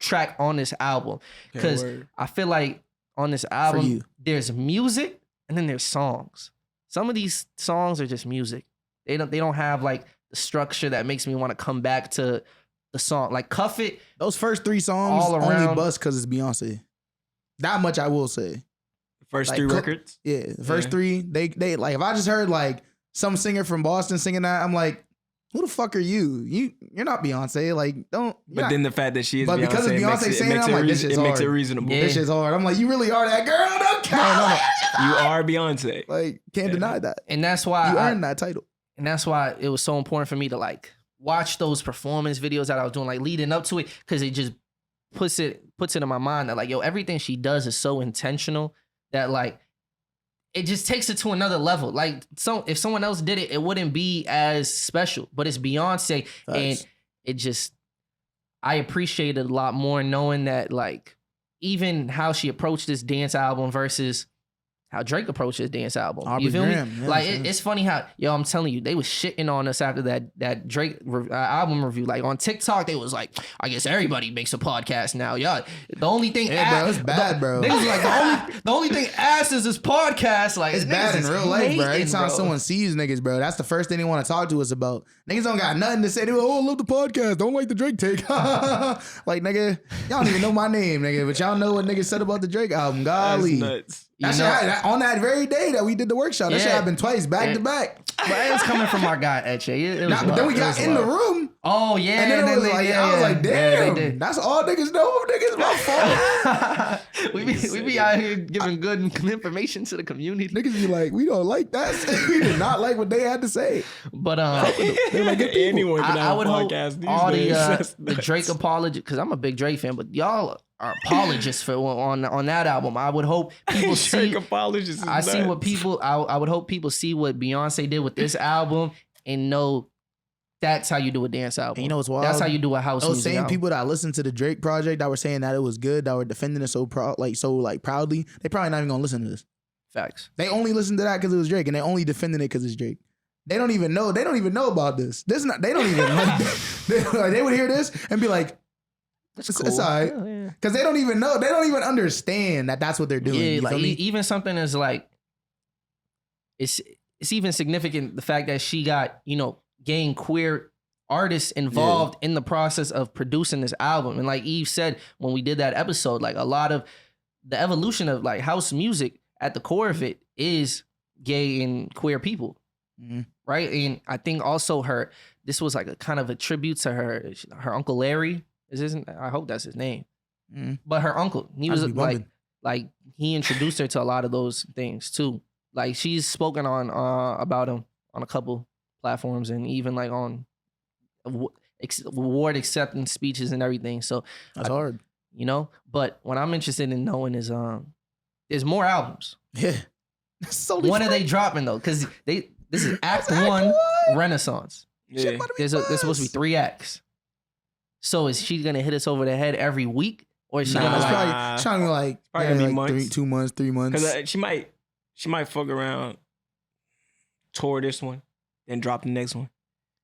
track on this album. Because I feel like on this album, there's music and then there's songs. Some of these songs are just music. They don't have like the structure that makes me want to come back to the song. Like Cuff It. Those first 3 songs all around, only bust because it's Beyonce. That much I will say. The first 3 records? Yeah. The first 3, they like if I just heard like some singer from Boston singing that, I'm like, who the fuck are you? You're not Beyonce. Like, don't. But then the fact that she is but Beyonce, because of Beyonce saying it, I'm like, this shit's hard. Makes it reasonable. This shit's hard. I'm like, you really are that girl. Don't count. You are Beyonce. Like, can't deny that. And that's why you earned that title. And that's why it was so important for me to like watch those performance videos that I was doing, like leading up to it, because it just puts it in my mind that like, yo, everything she does is so intentional that like it just takes it to another level. Like, so if someone else did it, it wouldn't be as special. But it's Beyonce, and it just, I appreciate it a lot more knowing that like even how she approached this dance album versus how Drake approached his dance album. Aubrey You feel Graham, me? yes, Like yes. it's funny how, yo, I'm telling you, they was shitting on us after that Drake album review. Like on TikTok, they was like, I guess everybody makes a podcast now. Yeah, the only thing, bro, it's bad, bro. They was like the only thing ass is this podcast. Like It's bad in real life, bro. Anytime someone sees niggas, bro, that's the first thing they want to talk to us about. Niggas don't got nothing to say. They go, oh, I love the podcast. Don't like the Drake take. Like, nigga, y'all don't even know my name, nigga, but y'all know what niggas said about the Drake album. Golly. That's nuts. That shit happened on that very day that we did the workshop. That shit happened twice, back to back. But it was coming from our guy Etche. But then we got in the room. Oh yeah, And then it was like, I was like, damn, they did. that's all niggas know. Niggas my fault. we be out here giving good information to the community. Niggas be like, we don't like that. We did not like what they had to say. But They were like, good people. Anyone can I have would a hope podcast these all days. the Drake apologists, because I'm a big Drake fan, but y'all are apologists for on that album. I would hope people see. Drake apologists. I see what people. I would hope people see what Beyonce did with this album and know that's how you do a dance album. And you know what's wild? That's how you do a house Those music same album. people that listened to the Drake project that were saying that it was good, that were defending it so proudly, they probably not even gonna listen to this. Facts. They only listened to that because it was Drake, and they only defending it because it's Drake. They don't even know. They don't even know about this. They don't even. They would hear this and be like, "It's all right," because they don't even know. They don't even understand that that's what they're doing. Yeah, You like feel me? even something as like it's even significant the fact that she got getting queer artists involved in the process of producing this album. And like Eve said when we did that episode, like a lot of the evolution of like house music at the core of it is gay and queer people. Mhm. Right. And I think also this was like a kind of a tribute to her Uncle Larry. I hope that's his name. Mhm. But her uncle, he was I'd be bumping. like he introduced her to a lot of those things too. Like she's spoken on about him on a couple platforms and even like on award acceptance speeches and everything. So That's hard. But what I'm interested in knowing is there's more albums. Yeah. So When are they dropping though? Because this is Act Act 1 one. Renaissance. Yeah. There's supposed to be 3 acts. So is she gonna hit us over the head every week, or is she Nah, gonna it's like? probably trying to be like, probably gonna be like months. 2 months, 3 months. Because she might fuck around, tour this one, then drop the next one.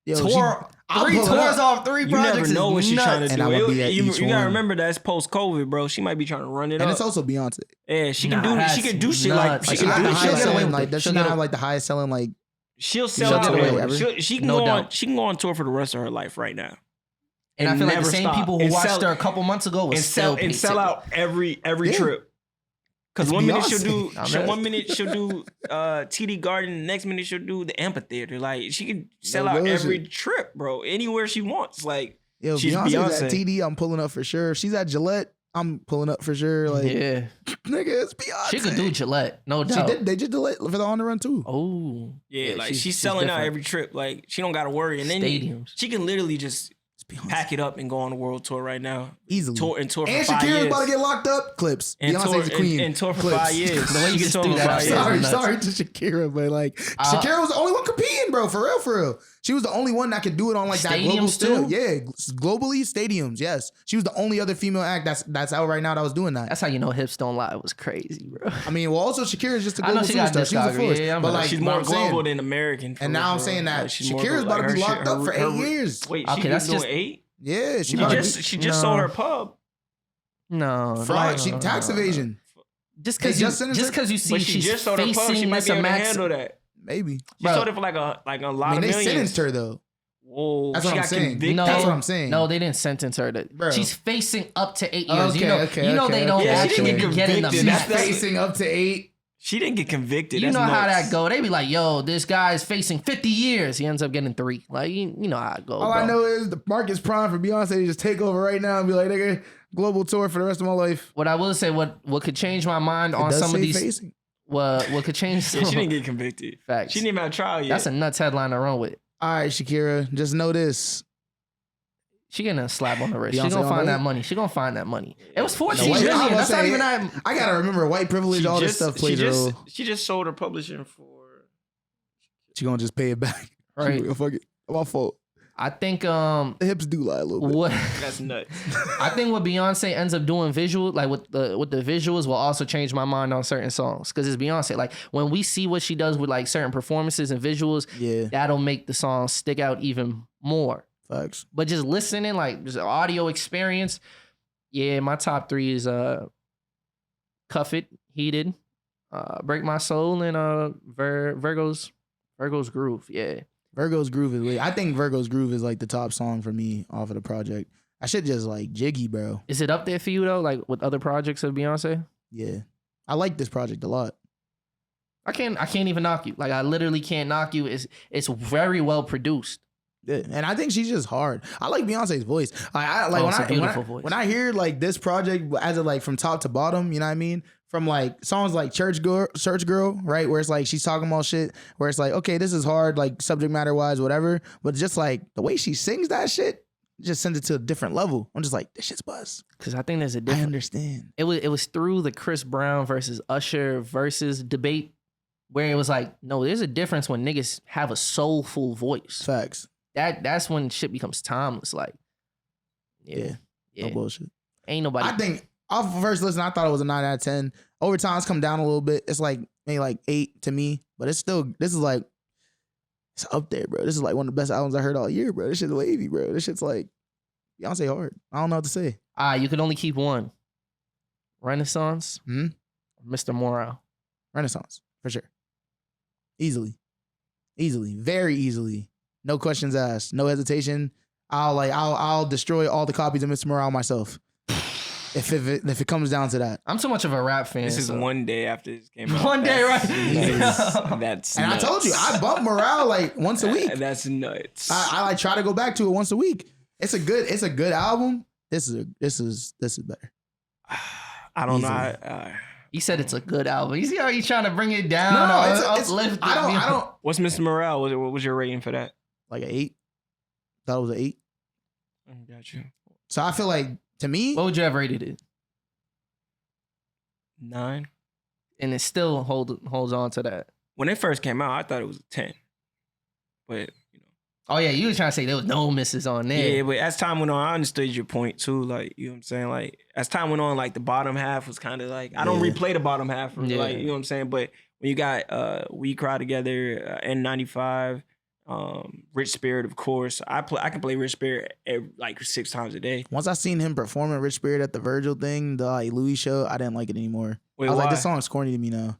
Yo, Tour I'll 3 pull it tours up. off 3 You projects. never know what is she's trying to nuts. And do. I'ma be at You each gotta one. remember that's post COVID, bro. She might be trying to run it And up. it's also Beyonce. Yeah, she can Nah, do. She can do that's shit like nuts. Like, she she's can not do the shit highest get away selling. with Like, it. does she She'll not get have like the highest selling? Like, She'll She'll sell get out. away with everything. She can No go on. doubt. She can go on tour for the rest of her life right now. And I feel like the never same stop. people who And watched sell- her a couple months ago was and still sell out every Yeah. trip. Because It's one minute Beyonce. she'll do one minute she'll do TD Garden, the next minute she'll do the amphitheater. Like she can sell out bullshit. every trip, bro. Anywhere she wants. Like yo, she's Beyonce's Beyonce. at TD, I'm pulling up for sure. If she's at Gillette, I'm pulling up for sure. Like, Yeah, nigga, it's Beyonce. she could do Gillette, no She doubt. did. They just Gillette for the On the Run too. Oh, Yeah, like she's selling out different. every trip. Like she don't gotta worry. And then Stadiums. she can literally just It's Beyonce. pack it up and go on a world tour right now. Easily. Tour for And 5 Shakira's years. about to get locked up. Clips. and tour, Beyonce's the queen. and tour for Clips. 5 years. The way you She just tour threw for that 5 out years. there. Sorry, nuts. sorry to Shakira, but like Shakira was the only one competing, bro. For real. She was the only one that could do it on like that global Stadiums scale. too? Yeah, globally stadiums. Yes, she was the only other female act that's out right now that was doing that. That's how you know Hips Don't Lie was crazy, bro. I mean, well, also Shakira is just a I know global she got superstar. She's a discography. force. Yeah, but but like, she's what more I'm saying- global than American. And now I'm saying that she's more Shakira's global. about to be Like, her locked shit- up for her- 8 years. Wait, Okay, she that's doing just- 8? Yeah, She just sold her pub. No, fraud. no, She no, tax no. evasion. Just They because just sentenced her- you see But she she's just sold her pub. She facing might this be able to max. handle that. Maybe. She Bro. sold it for like a lot I of mean, they millions. sentenced her though. Whoa, That's she what I'm got saying. convicted. No, That's what I'm saying. No, they didn't sentence her. Bro. She's facing up to 8 years. Okay, you know, okay, they don't okay. Yeah, she actually didn't get get in the convicted. max. That's- Facing up to 8. She didn't get convicted. You That's know how nuts. that go. They be like, yo, this guy's facing 50 years. He ends up getting 3. Like, you know how it go. All I know is the market's prime for Beyonce to just take over right now and be like, nigga, global tour for the rest of my life. What I will say, what could change my mind on some of these... Facing. What could change... Yeah, she didn't get convicted. Facts. She didn't even have a trial yet. That's a nuts headline to run with. All right, Shakira, just know this. She getting a slap on the wrist. Beyonce She gonna on find the that money. She gonna find that money. It was 14 No, wait, million. I was That's not saying, even that. I gotta remember white privilege, all this stuff plays a role. She just sold her publishing for... She gonna just pay it back. Right. Fuck it. My fault. I think The hips do lie a little bit. what That's nuts. I think what Beyonce ends up doing visual, like with the visuals, will also change my mind on certain songs because it's Beyonce. Like when we see what she does with like certain performances and visuals, Yeah, that'll make the song stick out even more. facts. But just listening, like just audio experience, yeah, my top 3 is Cuff It, Heated, Break My Soul, and Virgo's Groove. Yeah. Virgo's Groove is lit. I think Virgo's Groove is like the top song for me off of the project. I should just like jiggy, bro. Is it up there for you though? Like with other projects of Beyonce? Yeah, I like this project a lot. I can't even knock you. Like I literally can't knock you. It's very well produced. Yeah, and I think she's just hard. I like Beyonce's voice. It's a beautiful voice. When I hear like this project as of like from top to bottom, you know what I mean? From like songs like Church Girl, right? Where it's like she's talking about shit. Where it's like, okay, this is hard, like subject matter wise, whatever. But just like the way she sings that shit, just sends it to a different level. I'm just like, this shit's buzz. Because I think there's a I difference. understand. It was through the Chris Brown versus Usher versus debate where it was like, no, there's a difference when niggas have a soulful voice. Facts. That's when shit becomes timeless. Like, Yeah. yeah. No bullshit. Ain't nobody. I think off of first listen, I thought it was a 9 out of 10. Over time, it's come down a little bit. It's like maybe like 8 to me, but it's still, this is like, it's up there, bro. This is like one of the best albums I heard all year, bro. This shit's wavy, bro. This shit's like Beyonce hard. I don't know what to say. you could only keep one. Renaissance, Mr. Morale. Renaissance, for sure. Easily, very easily. No questions asked, no hesitation. I'll destroy all the copies of Mr. Morale myself. If it comes down to that. I'm too much of a rap fan. This is one day after this came out. One day, right? That's And nuts. I told you, I bump Morale like once a week. That's nuts. I like try to go back to it once a week. It's a good album. This is better. I don't Easily. know. He said it's a good album. You see how he's trying to bring it down? Uplift it. I don't What's Mr. Morale? What was your rating for that? like an 8. Thought it was an 8. Got you. So I feel like to me, What would you have rated it? 9. And it still holds on to that. When it first came out, I thought it was a 10. But Oh yeah, you were trying to say there was no misses on there. yeah, but as time went on, I understood your point too. Like, you know what I'm saying? Like, as time went on, like the bottom half was kind of like, I don't replay the bottom half. Yeah. Like, you know what I'm saying? But when you got We Cry Together, N95, Rich Spirit, of course. I can play Rich Spirit like 6 times a day. once I seen him performing Rich Spirit at the Virgil thing, the like, Louis show, I didn't like it anymore. Wait, I was why? like, this song's corny to me now.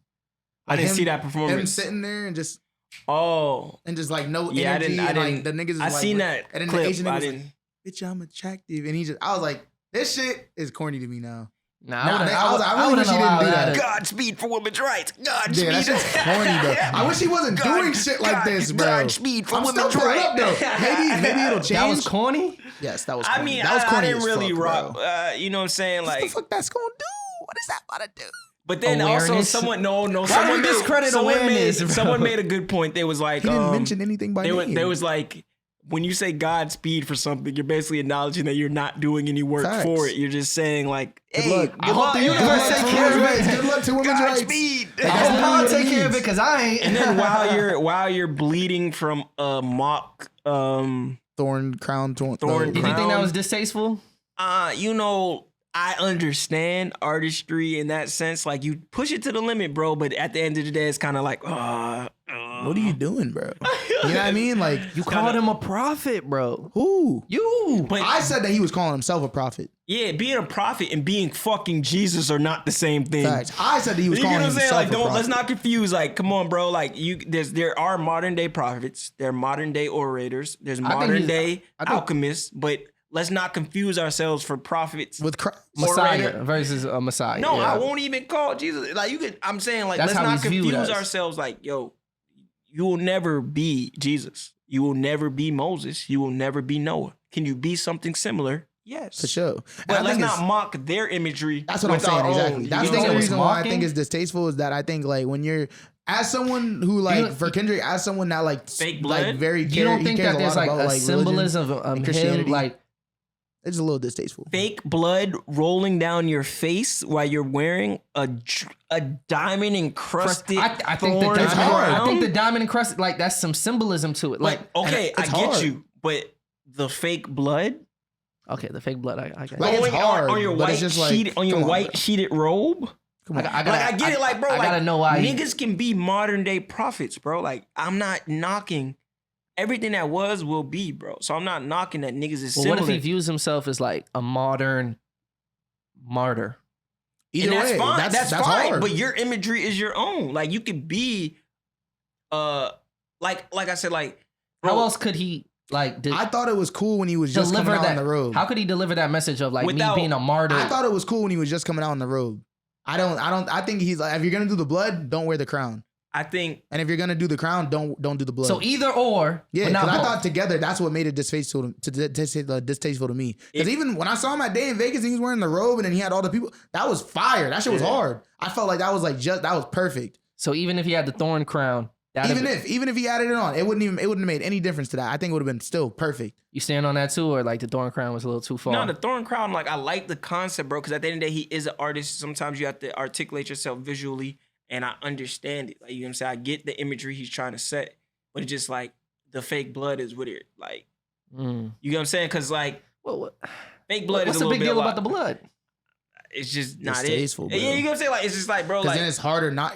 I didn't him- see that Him performance. sitting there and just Oh, no yeah, energy. I and, didn't. like, the niggas is I like, seen that and then clip. the Asian I niggas didn't. like, bitch, I'm attractive. And I was like, this shit is corny to me now. Nah, I really wish he didn't do that. Godspeed for women's rights. Godspeed. Yeah, that shit's corny, though. I wish he wasn't doing shit like this, bro. Godspeed for I'm still women's pulling up, rights. though. Maybe it'll change. That was corny? Yes, that was corny. I mean, that was I corny didn't as really fuck, rock. bro. You know what I'm saying? What the Like, fuck that's gonna do? What is that about to do? but then also Awareness? someone would you discredit awareness, bro? someone made a good point. They was like, He didn't mention anything by name. They was like, when you say Godspeed for something, you're basically acknowledging that you're not doing any work Facts. for it. You're just saying like, hey, luck. I hope the universe take care of it. Good luck to women's rights. Godspeed. I hope I'll what it take care of it means. because I ain't. And then while you're bleeding from a mock, Thorn crown. Thorn Did you think that crown. was distasteful? You know, I understand artistry in that sense. Like, you push it to the limit, bro. But at the end of the day, it's kind of like, What are you doing, bro? You know what I mean? Like, You called him a prophet, bro. who? You. But I said that he was calling himself a prophet. yeah, being a prophet and being fucking Jesus are not the same thing. Facts. I said that he was You know calling what I'm himself saying? Like, a don't prophet. let's not confuse. Like, come on, bro. Like, there are modern day prophets, there are modern day orators, there's modern day alchemists, but let's not confuse ourselves for prophets with Christ. Messiah versus a Messiah. No, I won't even call Jesus. Like you could, I'm saying like, let's not confuse ourselves. Like, yo, you will never be Jesus. You will never be Moses. You will never be Noah. Can you be something similar? Yes. For sure. But let's not mock their imagery. That's what I'm saying, exactly. That's the only reason why I think it's distasteful is that I think like when you're, as someone who like, for Kendrick, as someone that like, fake blood, like very you don't think that there's like a symbolism of Christianity, him, like, it's a little distasteful. Fake blood rolling down your face while you're wearing a diamond encrusted. I think the diamond, I think the diamond encrusted, like that's some symbolism to it. Like, okay, I get you, but the fake blood. Okay, the fake blood. I get like it. it's hard, on your white sheet, on your white sheeted robe. Come on. I get it, like, bro. I gotta know why niggas can be modern day prophets, bro. Like, I'm not knocking everything that will be, bro. So I'm not knocking that niggas is similar. What if he views himself as like a modern martyr? Either and that's way, fine. That's fine. hard. But your imagery is your own. Like you could be, like I said, like bro, how else could he like? I thought it was cool when he was just coming out on the road. How could he deliver that message of like me being a martyr? I thought it was cool when he was just coming out on the road. I think he's like, if you're gonna do the blood, don't wear the crown. I think, and if you're gonna do the crown, don't do the blood. So either or, yeah. Because I thought together that's what made it distasteful to me. Because even when I saw him that day in Vegas, and he was wearing the robe, and then he had all the people. That was fire. That shit was hard. I felt like that was like that was perfect. So even if he had the thorn crown, even if he added it on, it wouldn't have made any difference to that. I think it would have been still perfect. You stand on that too, or like the thorn crown was a little too far? No, the thorn crown. Like I like the concept, bro. Because at the end of the day, he is an artist. Sometimes you have to articulate yourself visually. And I understand it. Like, you know what I'm saying? I get the imagery he's trying to set. But it's just like the fake blood is with it. Like, you know what I'm saying? Because, like, fake blood is a little bit. What's the big deal about the blood? It's just not distasteful, it. Yeah, you know what I'm saying? Like, it's just like, bro, like. Then it's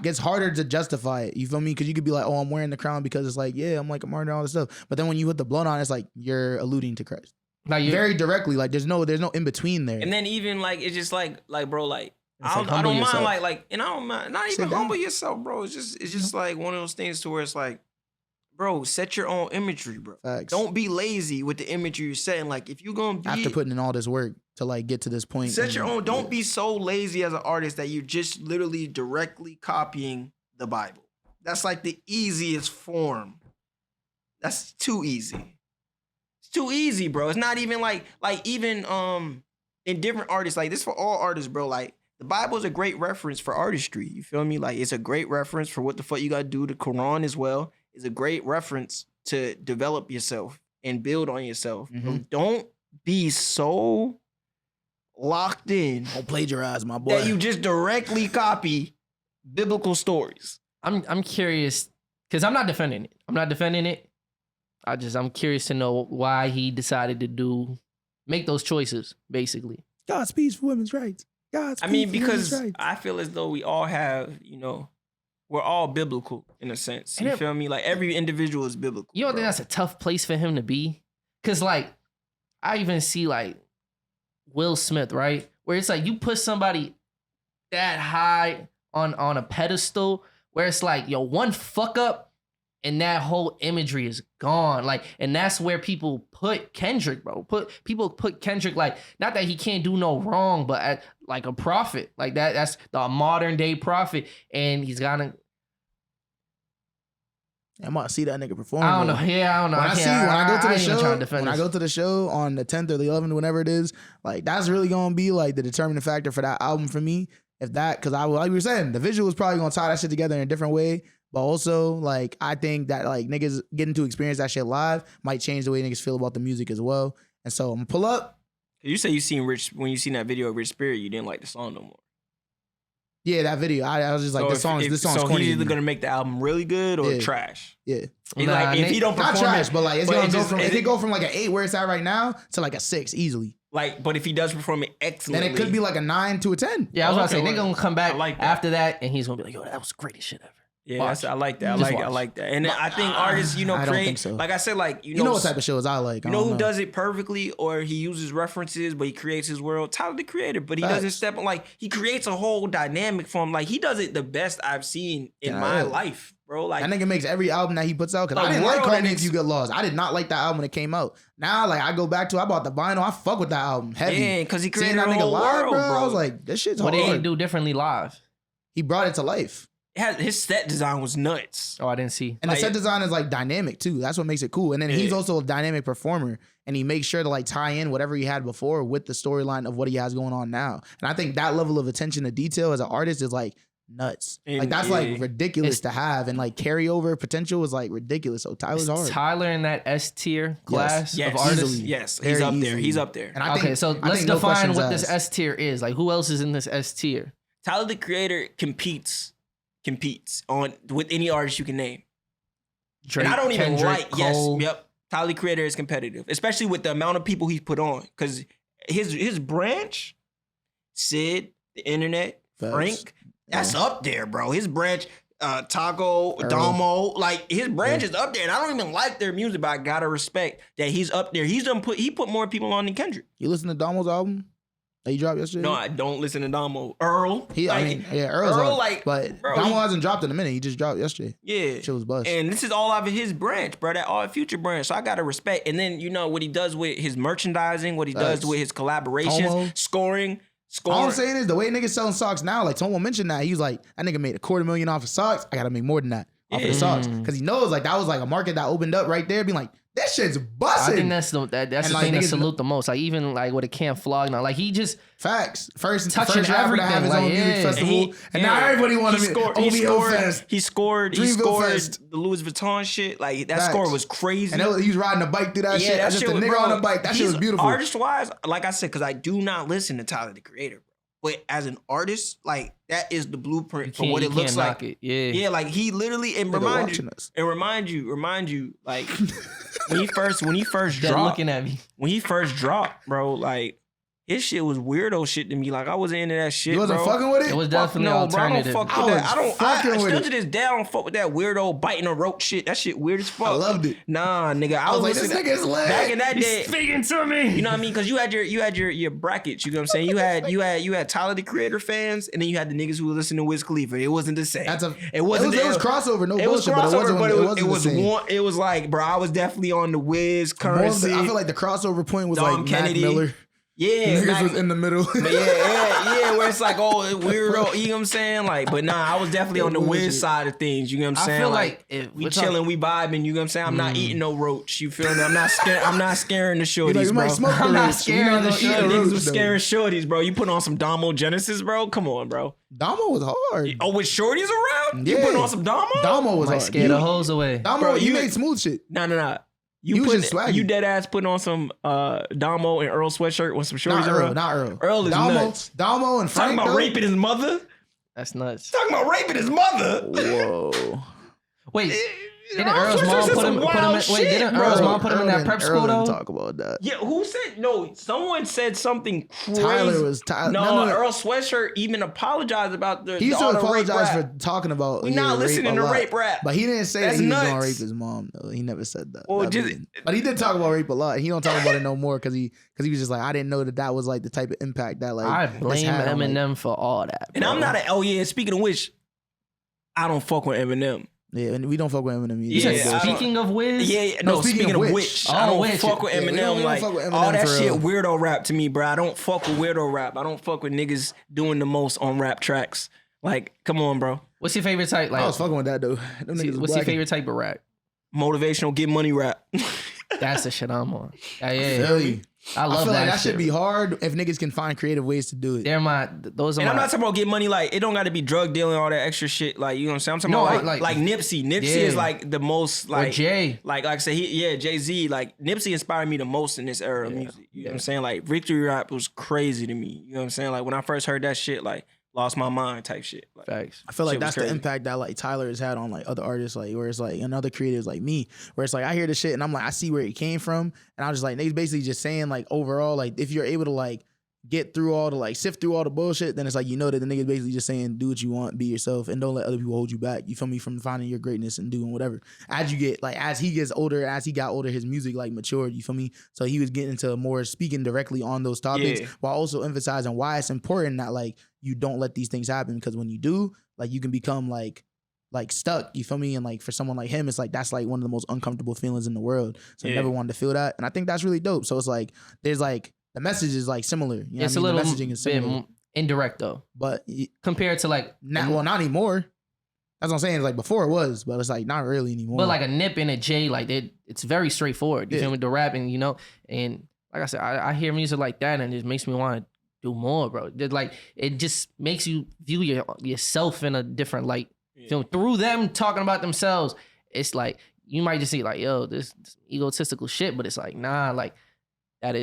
gets harder to justify it. You feel me? Because you could be like, oh, I'm wearing the crown because it's like, yeah, I'm like a martyr and all this stuff. But then when you put the blood on, it's like you're alluding to Christ. Like, very directly. Like, there's no in between there. And then even, like, it's just like, bro, like. I don't mind like, and I don't mind not even humble yourself, bro. It's just like one of those things to where it's like, bro, set your own imagery, bro. Facts. Don't be lazy with the imagery you're setting. Like if you're gonna be after putting in all this work to like get to this point, set your own. Don't be so lazy as an artist that you're just literally directly copying the Bible. That's like the easiest form. That's too easy. It's too easy, bro. It's not even like even in different artists, like this for all artists, bro. Like the Bible is a great reference for artistry. You feel me? Like it's a great reference for what the fuck you gotta do. The Quran as well is a great reference to develop yourself and build on yourself. Mm-hmm. Don't be so locked in. Don't plagiarize, my boy. That you just directly copy biblical stories. I'm curious because I'm not defending it. I'm curious to know why he decided to make those choices, basically. God speaks for women's rights. Because I feel as though we all have, we're all biblical in a sense. You feel me? Like every individual is biblical. You don't think that's a tough place for him to be? Because like, I even see like Will Smith, right? Where it's like you put somebody that high on a pedestal where it's like, yo, one fuck up and that whole imagery is gone. Like, and that's where people put Kendrick, bro. People put Kendrick, like, not that he can't do no wrong, but like a prophet. Like that's the modern day prophet. And he's gonna. I might see that nigga perform. I don't know. Yeah, I don't know. When I go to the show on the 10th or the 11th, whenever it is, like that's really gonna be like the determining factor for that album for me. If that, because like we were saying, the visual is probably gonna tie that shit together in a different way. But also, like, I think that, like, niggas getting to experience that shit live might change the way niggas feel about the music as well. And so I'm gonna pull up. You say you seen when you seen that video of Rich Spirit, you didn't like the song no more. Yeah, that video. I was just like, this song's so corny. He's either gonna make the album really good or trash. Yeah. Like if he don't perform, not trash, but like it's gonna go from go from like an 8 where it's at right now to like a 6 easily. Like, but if he does perform it excellently, then it could be like a 9 to a 10. Yeah, I was about to say, nigga gonna come back after that and he's gonna be like, yo, that was the greatest shit ever. Yeah, I like that. I like that. And I think artists, you know, I create. don't think so. Like I said, like you know what type of shows I like. You know who does it perfectly, or he uses references, but he creates his world. Tyler the Creator, but he doesn't step on. Like he creates a whole dynamic for him. Like he does it the best I've seen in my life, bro. Like that nigga makes every album that he puts out. Because I didn't like Call Me If You Get Lost. I did not like that album when it came out. Now, like I go back to, I bought the vinyl. I fuck with that album heavy. Yeah, because he created that a nigga whole live, world, bro. I was like, this shit's hard. What did he do differently live? He brought it to life. His set design was nuts. Oh, I didn't see. And the set design is like dynamic too. That's what makes it cool. And then he's also a dynamic performer, and he makes sure to like tie in whatever he had before with the storyline of what he has going on now. And I think that level of attention to detail as an artist is like nuts. And like that's like ridiculous to have, and like carryover potential is like ridiculous. So Tyler's hard. Tyler in that S tier class of artists. Yes, he's up there. He's up there. And I think, so let's define what this S tier is. Like who else is in this S tier? Tyler the Creator competes on with any artist you can name. Drake, and I don't even Kendrick, Cole. Tyler the Creator is competitive, especially with the amount of people he's put on. Because his branch, Sid, the internet, Frank, that's up there, bro. His branch, Taco, Domo, like his branch is up there. And I don't even like their music, but I gotta respect that he's up there. He put more people on than Kendrick. You listen to Domo's album that he dropped yesterday? No, I don't listen to Domo. Earl. Earl's Earl, like, but bro, Domo hasn't dropped in a minute. He just dropped yesterday. Yeah. Shit was bust. And this is all out of his branch, bro. That all Future branch. So I gotta respect. And then, you know, what he does with his merchandising, what he does with his collaborations, Tomo. scoring. All I'm saying is the way niggas selling socks now, like Tomo mentioned that, he was like, that nigga made $250,000 off of socks. I gotta make more than that off of the socks. Because he knows like that was like a market that opened up right there, being like, that shit's busting. I think that's the thing to salute the most. Like even like with a Camp Flog now, like he just facts. First touching rapper to have his own music festival, and now everybody wanted He scored the Louis Vuitton shit. Like that score was crazy. And he was riding a bike through that shit. That just shit a was, nigga on a bike. That shit was beautiful. Artist wise, like I said, because I do not listen to Tyler the Creator, bro. But as an artist, like that is the blueprint for what it looks like. Yeah, like he literally remind you, like when he first dropped. Looking at me. When he first dropped, bro, like his shit was weirdo shit to me. Like I wasn't into that shit. You wasn't fucking with it? It was definitely alternative. Bro, I don't fuck with that. I still to this day I don't fuck with that weirdo biting a rope shit. That shit weird as fuck. I loved it. Nah, nigga. I was like, this nigga's lit. Back in that day. Speaking to me. You know what I mean? Because you had your brackets. You know what I'm saying? You had Tyler the Creator fans, and then you had the niggas who were listening to Wiz Khalifa. It wasn't the same. It was crossover. No bullshit. It was like, bro, I was definitely on the Wiz Currency. I feel like the crossover point was like Kennedy. Mac Miller. Yeah, niggas was in the middle. yeah, where it's like, oh, weirdo, you know what I'm saying? Like, but nah, I was definitely on the Wiz side of things, you know what I'm saying? I feel like we chilling, we vibing, you know what I'm saying? I'm not eating no roach, you feel me? I'm not scaring the shorties, bro. I'm not scaring the shorties. Niggas was scaring shorties, bro. You put on some Domo Genesis, bro? Come on, bro. Domo was hard. Oh, with shorties around? Yeah. You put on some Domo? Domo was hard. Scare the hoes away. Domo, bro, you made smooth shit. Nah. You dead ass putting on some Domo and Earl sweatshirt with some shorties around? Not Earl. Earl is nuts. Domo and Frank. Talking about raping his mother? That's nuts. Talking about raping his mother? Whoa. Wait. Didn't Earl's mom put him in that prep school though? Talk about that. Yeah, who said no? Someone said something crazy. Tyler. No, Earl Sweatshirt even apologized about the. He used to apologize for talking about. We're not listening to rape rap, but he didn't say that he was gonna rape his mom. Though he never said that. Well, but he did talk about rape a lot. He don't talk about it no more because he was just like, I didn't know that was like the type of impact that like. I blame Eminem for all that. And I'm not speaking of which, I don't fuck with Eminem. Yeah, and we don't fuck with Eminem either. Yeah, speaking of which, speaking of which, I don't fuck with Eminem. Like all that shit, weirdo rap to me, bro. I don't fuck with weirdo rap. I don't fuck with niggas doing the most on rap tracks. Like, come on, bro. What's your favorite type? Like, I was fucking with that though. What's your favorite type of rap? Motivational, get money rap. That's the shit I'm on. Yeah. I love that. That should be hard if niggas can find creative ways to do it. I'm not talking about get money. Like it don't got to be drug dealing, all that extra shit. Like you know what I'm saying. I'm talking about like Nipsey. Nipsey is like the most like Jay. Like I said, Jay-Z. Like Nipsey inspired me the most in this era of music. You know what I'm saying? Like victory rap was crazy to me. You know what I'm saying? Like when I first heard that shit, like lost my mind type shit. Like, facts. I feel like that's the impact that like Tyler has had on like other artists, like where it's like and other creatives like me, where it's like I hear the shit and I'm like I see where it came from, and I'm just like niggas basically just saying like overall like if you're able to like get through all the like sift through all the bullshit, then it's like, you know, that the nigga's basically just saying do what you want, be yourself, and don't let other people hold you back. You feel me? From finding your greatness and doing whatever. As you get like, as he gets older, as he got older, his music like matured. You feel me? So he was getting into more speaking directly on those topics while also emphasizing why it's important that like you don't let these things happen, because when you do, like you can become like stuck, you feel me? And like for someone like him, it's like that's like one of the most uncomfortable feelings in the world. So I never wanted to feel that, and I think that's really dope. So it's like there's like the message is like similar. You know it's what I mean? A little the messaging is similar. Indirect though, but compared to like not anymore. That's what I'm saying. It's like before it was, but it's like not really anymore. But like a Nip and a J, like it's very straightforward. You feel me? The rapping, you know, and like I said, I hear music like that, and it just makes me want to do more, bro. Like it just makes you view yourself in a different light. Feel me? Through them talking about themselves, it's like you might just see like, yo, this egotistical shit, but it's like, nah, like that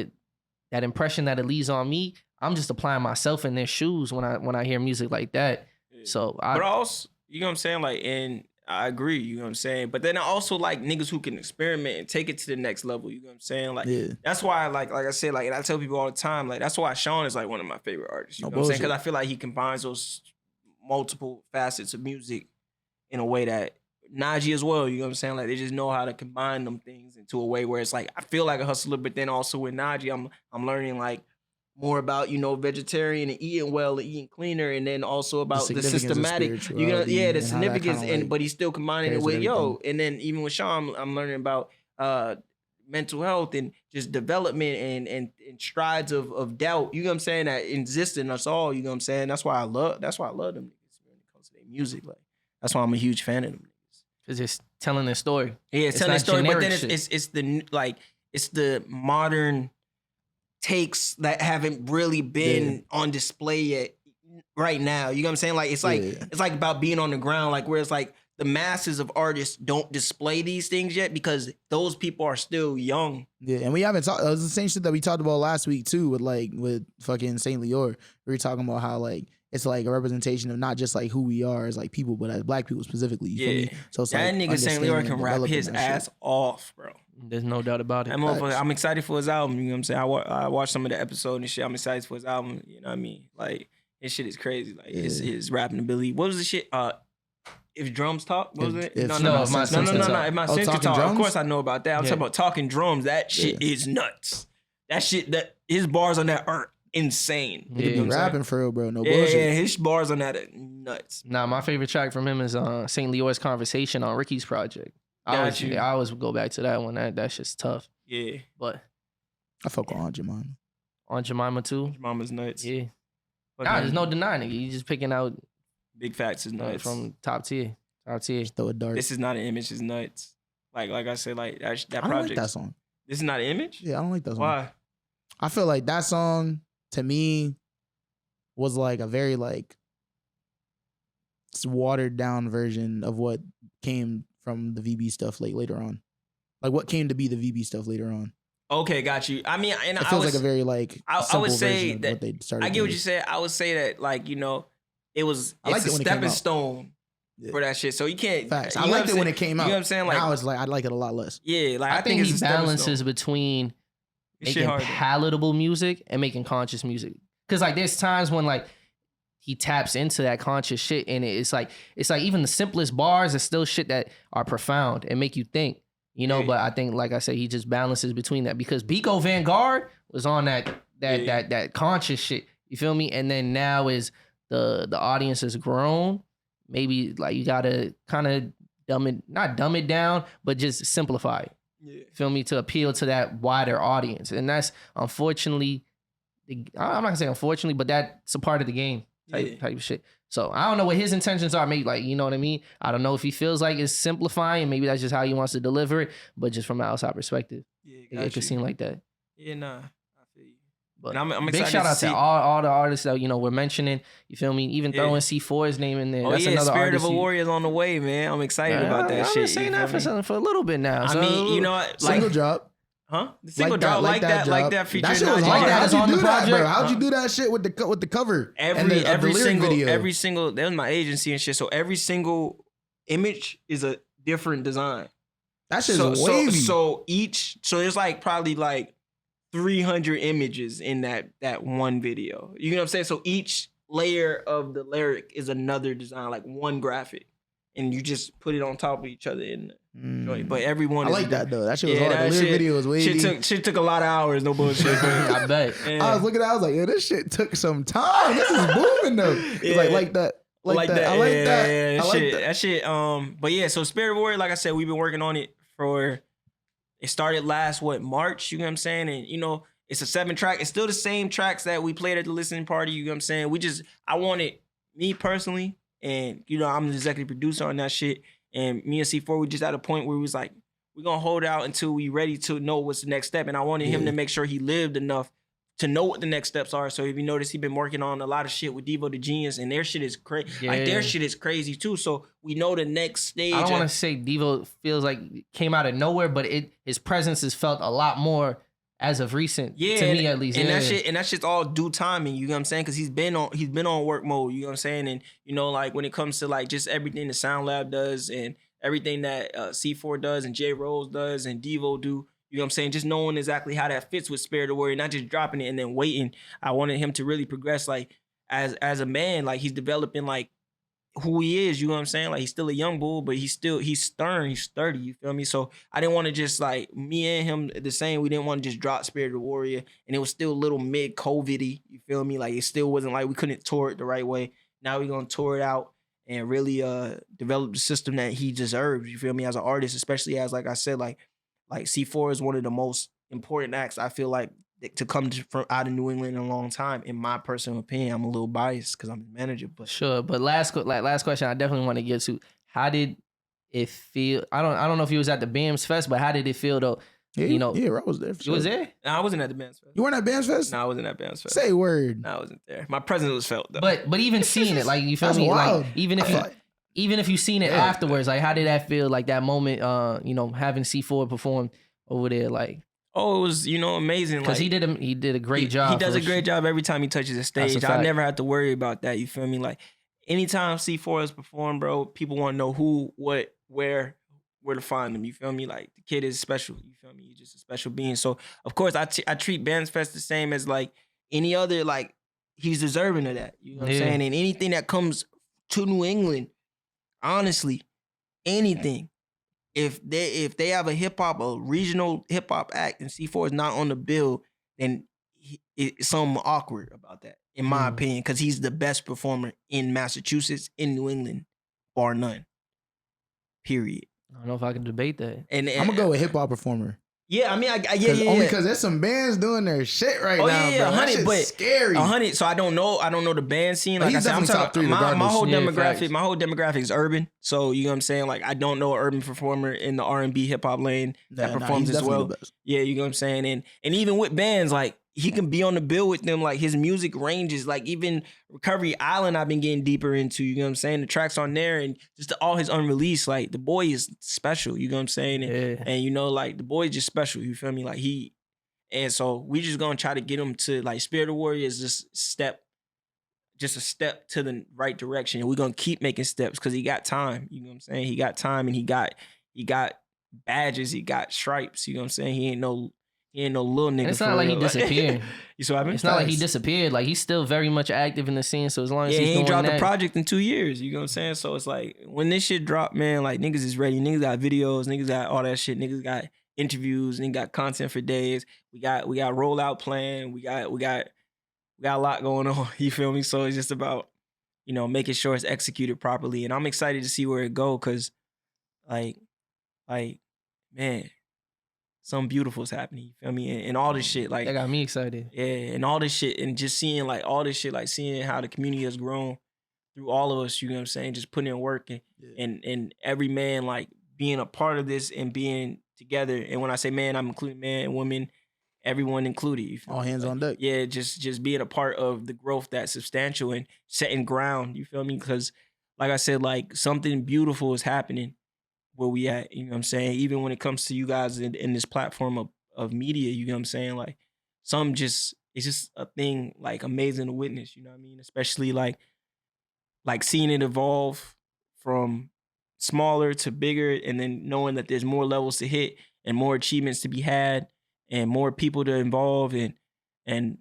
impression that it leaves on me, I'm just applying myself in their shoes when I hear music like that. So but also, you know what I'm saying? Like, and I agree, you know what I'm saying? But then I also like niggas who can experiment and take it to the next level, you know what I'm saying? Like, that's why, like I said, like, and I tell people all the time, like, that's why Sean is like one of my favorite artists, you know what I'm saying? Because I feel like he combines those multiple facets of music in a way that Najee as well, you know what I'm saying? Like, they just know how to combine them things into a way where it's like, I feel like a hustler, but then also with Najee, I'm learning like more about, you know, vegetarian and eating well and eating cleaner, and then also about the systematic, you know, the significance, and like, but he's still combining it with and then even with Sean, I'm learning about mental health and just development and strides of doubt, you know what I'm saying, that exist in us all, you know what I'm saying? That's why I love them niggas when it comes to their music. Like, that's why I'm a huge fan of them. It's just telling their story. Yeah, it's telling their story, but then it's the modern takes that haven't really been on display yet right now. You know what I'm saying? Like it's like about being on the ground, like where it's like the masses of artists don't display these things yet because those people are still young. Yeah, and we haven't talked. It was the same shit that we talked about last week too, with fucking Saint Leor. We were talking about how like it's like a representation of not just like who we are as like people, but as black people specifically. You feel me? So it's that like nigga Saint Leor can rap his ass off, bro. There's no doubt about it. I'm excited for his album. You know what I'm saying? I watched some of the episode and shit. I'm excited for his album. You know what I mean? Like his shit is crazy. Like his rapping ability. What was the shit? If drums talk, what was it? No. If my sense to talk. Of course I know about that. I'm talking about talking drums. That shit is nuts. That shit, that his bars on that are insane. He be rapping for real, bro. No bullshit. Yeah, his bars on that are nuts. Nah, my favorite track from him is Saint Leor's Conversation on Ricky's project. I always go back to that one. That shit's tough. Yeah. But I fuck with Aunt Jemima. Aunt Jemima too? Jemima's nuts. Yeah. Nah, there's no denying it. You just picking out Big Facts is nuts. From top tier. Top tier. Just throw a dart. This is not an image, is nuts. Like I said, like that project. I don't like that song. This is not an image? Yeah, I don't like that song. Why? I feel like that song to me was like a very like watered down version of what came from the VB stuff later on. Like what came to be the VB stuff later on. Okay, got you. I mean, and it feels like a very like I would say that what they started. I get what you said. I would say that like, you know, it's a stepping stone for that shit. So you can't. Facts. I liked it when it came out. You know what I'm saying? Like now it's like I like it a lot less. Yeah, like I think he balances between making palatable music and making conscious music. Cause like there's times when like he taps into that conscious shit and it's like even the simplest bars are still shit that are profound and make you think, you know. But I think, like I said, he just balances between that because Biko Vanguard was on that conscious shit. You feel me? And then now is the audience has grown. Maybe like you gotta kind of not dumb it down, but just simplify it. Yeah. Feel me? To appeal to that wider audience. And that's unfortunately, I'm not gonna say unfortunately, but that's a part of the game type of shit. So I don't know what his intentions are. Maybe like, you know what I mean? I don't know if he feels like it's simplifying. Maybe that's just how he wants to deliver it. But just from an outside perspective, it could seem like that. Yeah, nah. But I'm excited. Big shout out to all the artists that, you know, we're mentioning. You feel me? Even throwing SeeFour's name in there. Oh, that's another Spirit of a Warrior's on the way, man. I'm excited about that shit. I've been saying that for a little bit now. I mean, you know what? Single drop. Huh? The single drop like that feature. That shit was hard. How'd you do that, bro? How'd you do that shit with the cover? Every single that was my agency and shit. So every single image is a different design. That shit's wavy. So there's like probably like 300 images in that one video. You know what I'm saying? So each layer of the lyric is another design, like one graphic, and you just put it on top of each other in the joint. But everyone, I like that though. That shit was hard. The lyric video was wavy. Shit took a lot of hours. No bullshit. I bet. Yeah. I was looking at it, I was like, yo, this shit took some time. This is booming though. Yeah. Like that. Like that. I like that. Yeah, I like that. That shit. But yeah, so Spirit Warrior, like I said, we've been working on it for. It started last March. You know what I'm saying? And you know, it's a 7-track. It's still the same tracks that we played at the listening party. You know what I'm saying? I wanted me personally, and you know, I'm the executive producer on that shit. And me and SeeFour, we just at a point where we was like, we're gonna hold out until we ready to know what's the next step. And I wanted him to make sure he lived enough to know what the next steps are. So if you notice, he been working on a lot of shit with Devo the Genius, and their shit is crazy. Yeah. Like their shit is crazy too. So we know the next stage. I don't want to say Devo feels like came out of nowhere, but his presence is felt a lot more as of recent. Yeah, to me at least. And yeah. that shit's all due timing. You know what I'm saying? Because he's been on work mode. You know what I'm saying? And you know, like when it comes to like just everything the Sound Lab does and everything that SeeFour does and J Rose does and Devo do. You know what I'm saying? Just knowing exactly how that fits with Spirit of Warrior, not just dropping it and then waiting. I wanted him to really progress, like as a man, like he's developing like who he is. You know what I'm saying? Like he's still a young bull, but he's stern, he's sturdy. You feel me? So I didn't want to just like me and him the same. We didn't want to just drop Spirit of Warrior, and it was still a little mid COVID-y. You feel me? Like it still wasn't like we couldn't tour it the right way. Now we're gonna tour it out and really develop the system that he deserves. You feel me? As an artist, especially as like I said, like SeeFour is one of the most important acts I feel like to come from out of New England in a long time. In my personal opinion, I'm a little biased because I'm the manager, but sure. But last question, I definitely want to get to: how did it feel? I don't know if you was at the BAMS Fest, but how did it feel though? Yeah, you know, I was there. You was there? No, I wasn't at the BAMS Fest. You weren't at BAMS Fest? No, I wasn't at BAMS Fest. Say word. No, I wasn't there. My presence was felt though. But even seeing it, like you feel me? Wild. Like even if you seen it afterwards, like how did that feel? Like that moment, you know, having SeeFour perform over there, like. Oh, it was, you know, amazing. Because like, he did a great job. He does a great job every time he touches the stage. I never had to worry about that. You feel me? Like anytime SeeFour has performed, bro, people want to know who, what, where to find him. You feel me? Like the kid is special. You feel me? He's just a special being. So of course I treat BAMS Fest the same as like any other. Like he's deserving of that. You know what I'm saying? And anything that comes to New England, honestly, anything. If they have a regional hip hop act and SeeFour is not on the bill, then it's something awkward about that, in my opinion, because he's the best performer in Massachusetts, in New England, bar none. Period. I don't know if I can debate that. And I'm gonna go with hip hop performer. Yeah, I mean, only because there's some bands doing their shit right now, bro. That shit's scary. 100. So I don't know the band scene. Like I said, I'm talking my whole demographic. My whole demographic is urban. So you know what I'm saying. Like I don't know an urban performer in the R&B hip hop lane that performs as well. Yeah, you know what I'm saying. And even with bands, like he can be on the bill with them. Like his music ranges. Like even Recovery Island, I've been getting deeper into. You know what I'm saying. The tracks on there and just all his unreleased. Like the boy is special. You know what I'm saying. And you know, like the boy is just special. You feel me? Like and so we just gonna try to get him to like Spirit of Warrior is just a step to the right direction. And we're gonna keep making steps because he got time. You know what I'm saying? He got time and he got badges, he got stripes. You know what I'm saying? He ain't no little nigga. And it's not like he disappeared. You see what I mean? It's not like he disappeared. Like he's still very much active in the scene. So as long as he ain't dropped a project in 2 years. You know what I'm saying? So it's like when this shit drop, man, like niggas is ready. Niggas got videos. Niggas got all that shit. Niggas got interviews. Niggas got content for days. We got rollout plan. We got a lot going on. You feel me? So it's just about, you know, making sure it's executed properly. And I'm excited to see where it go because, like, man, something beautiful is happening. You feel me? And all this shit, like, that got me excited. Yeah, and all this shit, and just seeing like all this shit, like seeing how the community has grown through all of us. You know what I'm saying? Just putting in work and every man like being a part of this and being together. And when I say man, I'm including man, women, everyone included. You feel all me? hands on deck. Yeah, just being a part of the growth that's substantial and setting ground. You feel me? Because like I said, like something beautiful is happening where we at. You know what I'm saying? Even when it comes to you guys in this platform of media, you know what I'm saying? Like it's just a thing like amazing to witness. You know what I mean? Especially like seeing it evolve from smaller to bigger, and then knowing that there's more levels to hit and more achievements to be had. and more people to involve and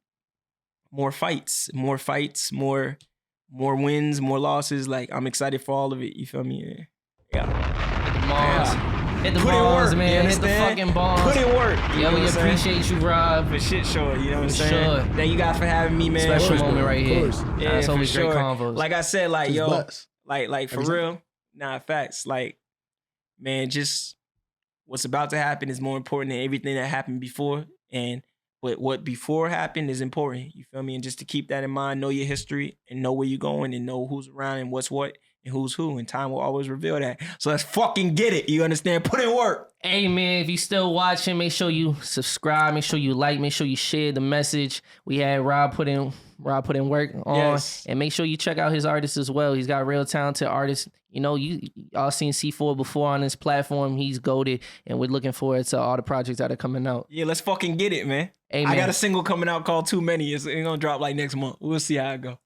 more fights, more wins, more losses. Like, I'm excited for all of it. You feel me? Yeah. Hit the balls, man. Hit the fucking balls. Put in work. Yo, we appreciate you, Rob. For shit, sure. You know what I'm saying? Sure. Thank you guys for having me, man. Special moment right here. Yeah, it's always sure. great convos. Like I said, like, Just yo, bust. like for real. Nah, facts. Like, man, just what's about to happen is more important than everything that happened before. And what before happened is important. You feel me? And just to keep that in mind, know your history and know where you're going and know who's around and what's what and who's who. And time will always reveal that. So let's fucking get it. You understand? Put in work. Hey, man, if you still watching, make sure you subscribe. Make sure you like. Make sure you share the message. We had Rob put in work on. Yes. And make sure you check out his artists as well. He's got real talented artists. You know, y'all seen SeeFour before on this platform. He's goated. And we're looking forward to all the projects that are coming out. Yeah, let's fucking get it, man. Hey, man. I got a single coming out called Too Many. It's gonna drop like next month. We'll see how it go.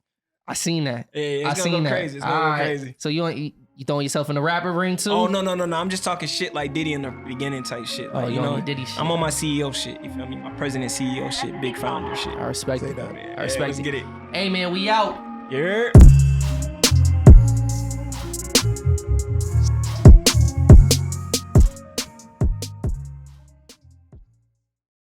I seen that. Yeah, it's gonna go crazy. It's gonna go crazy. So you throwing yourself in the rapper ring too? Oh, no. I'm just talking shit like Diddy in the beginning type shit. Like, you know, Diddy shit. I'm on my CEO shit. You feel me? My president CEO shit. Big founder shit. I respect it. Man. I respect it. Let's get it. Hey, man, we out. Yeah.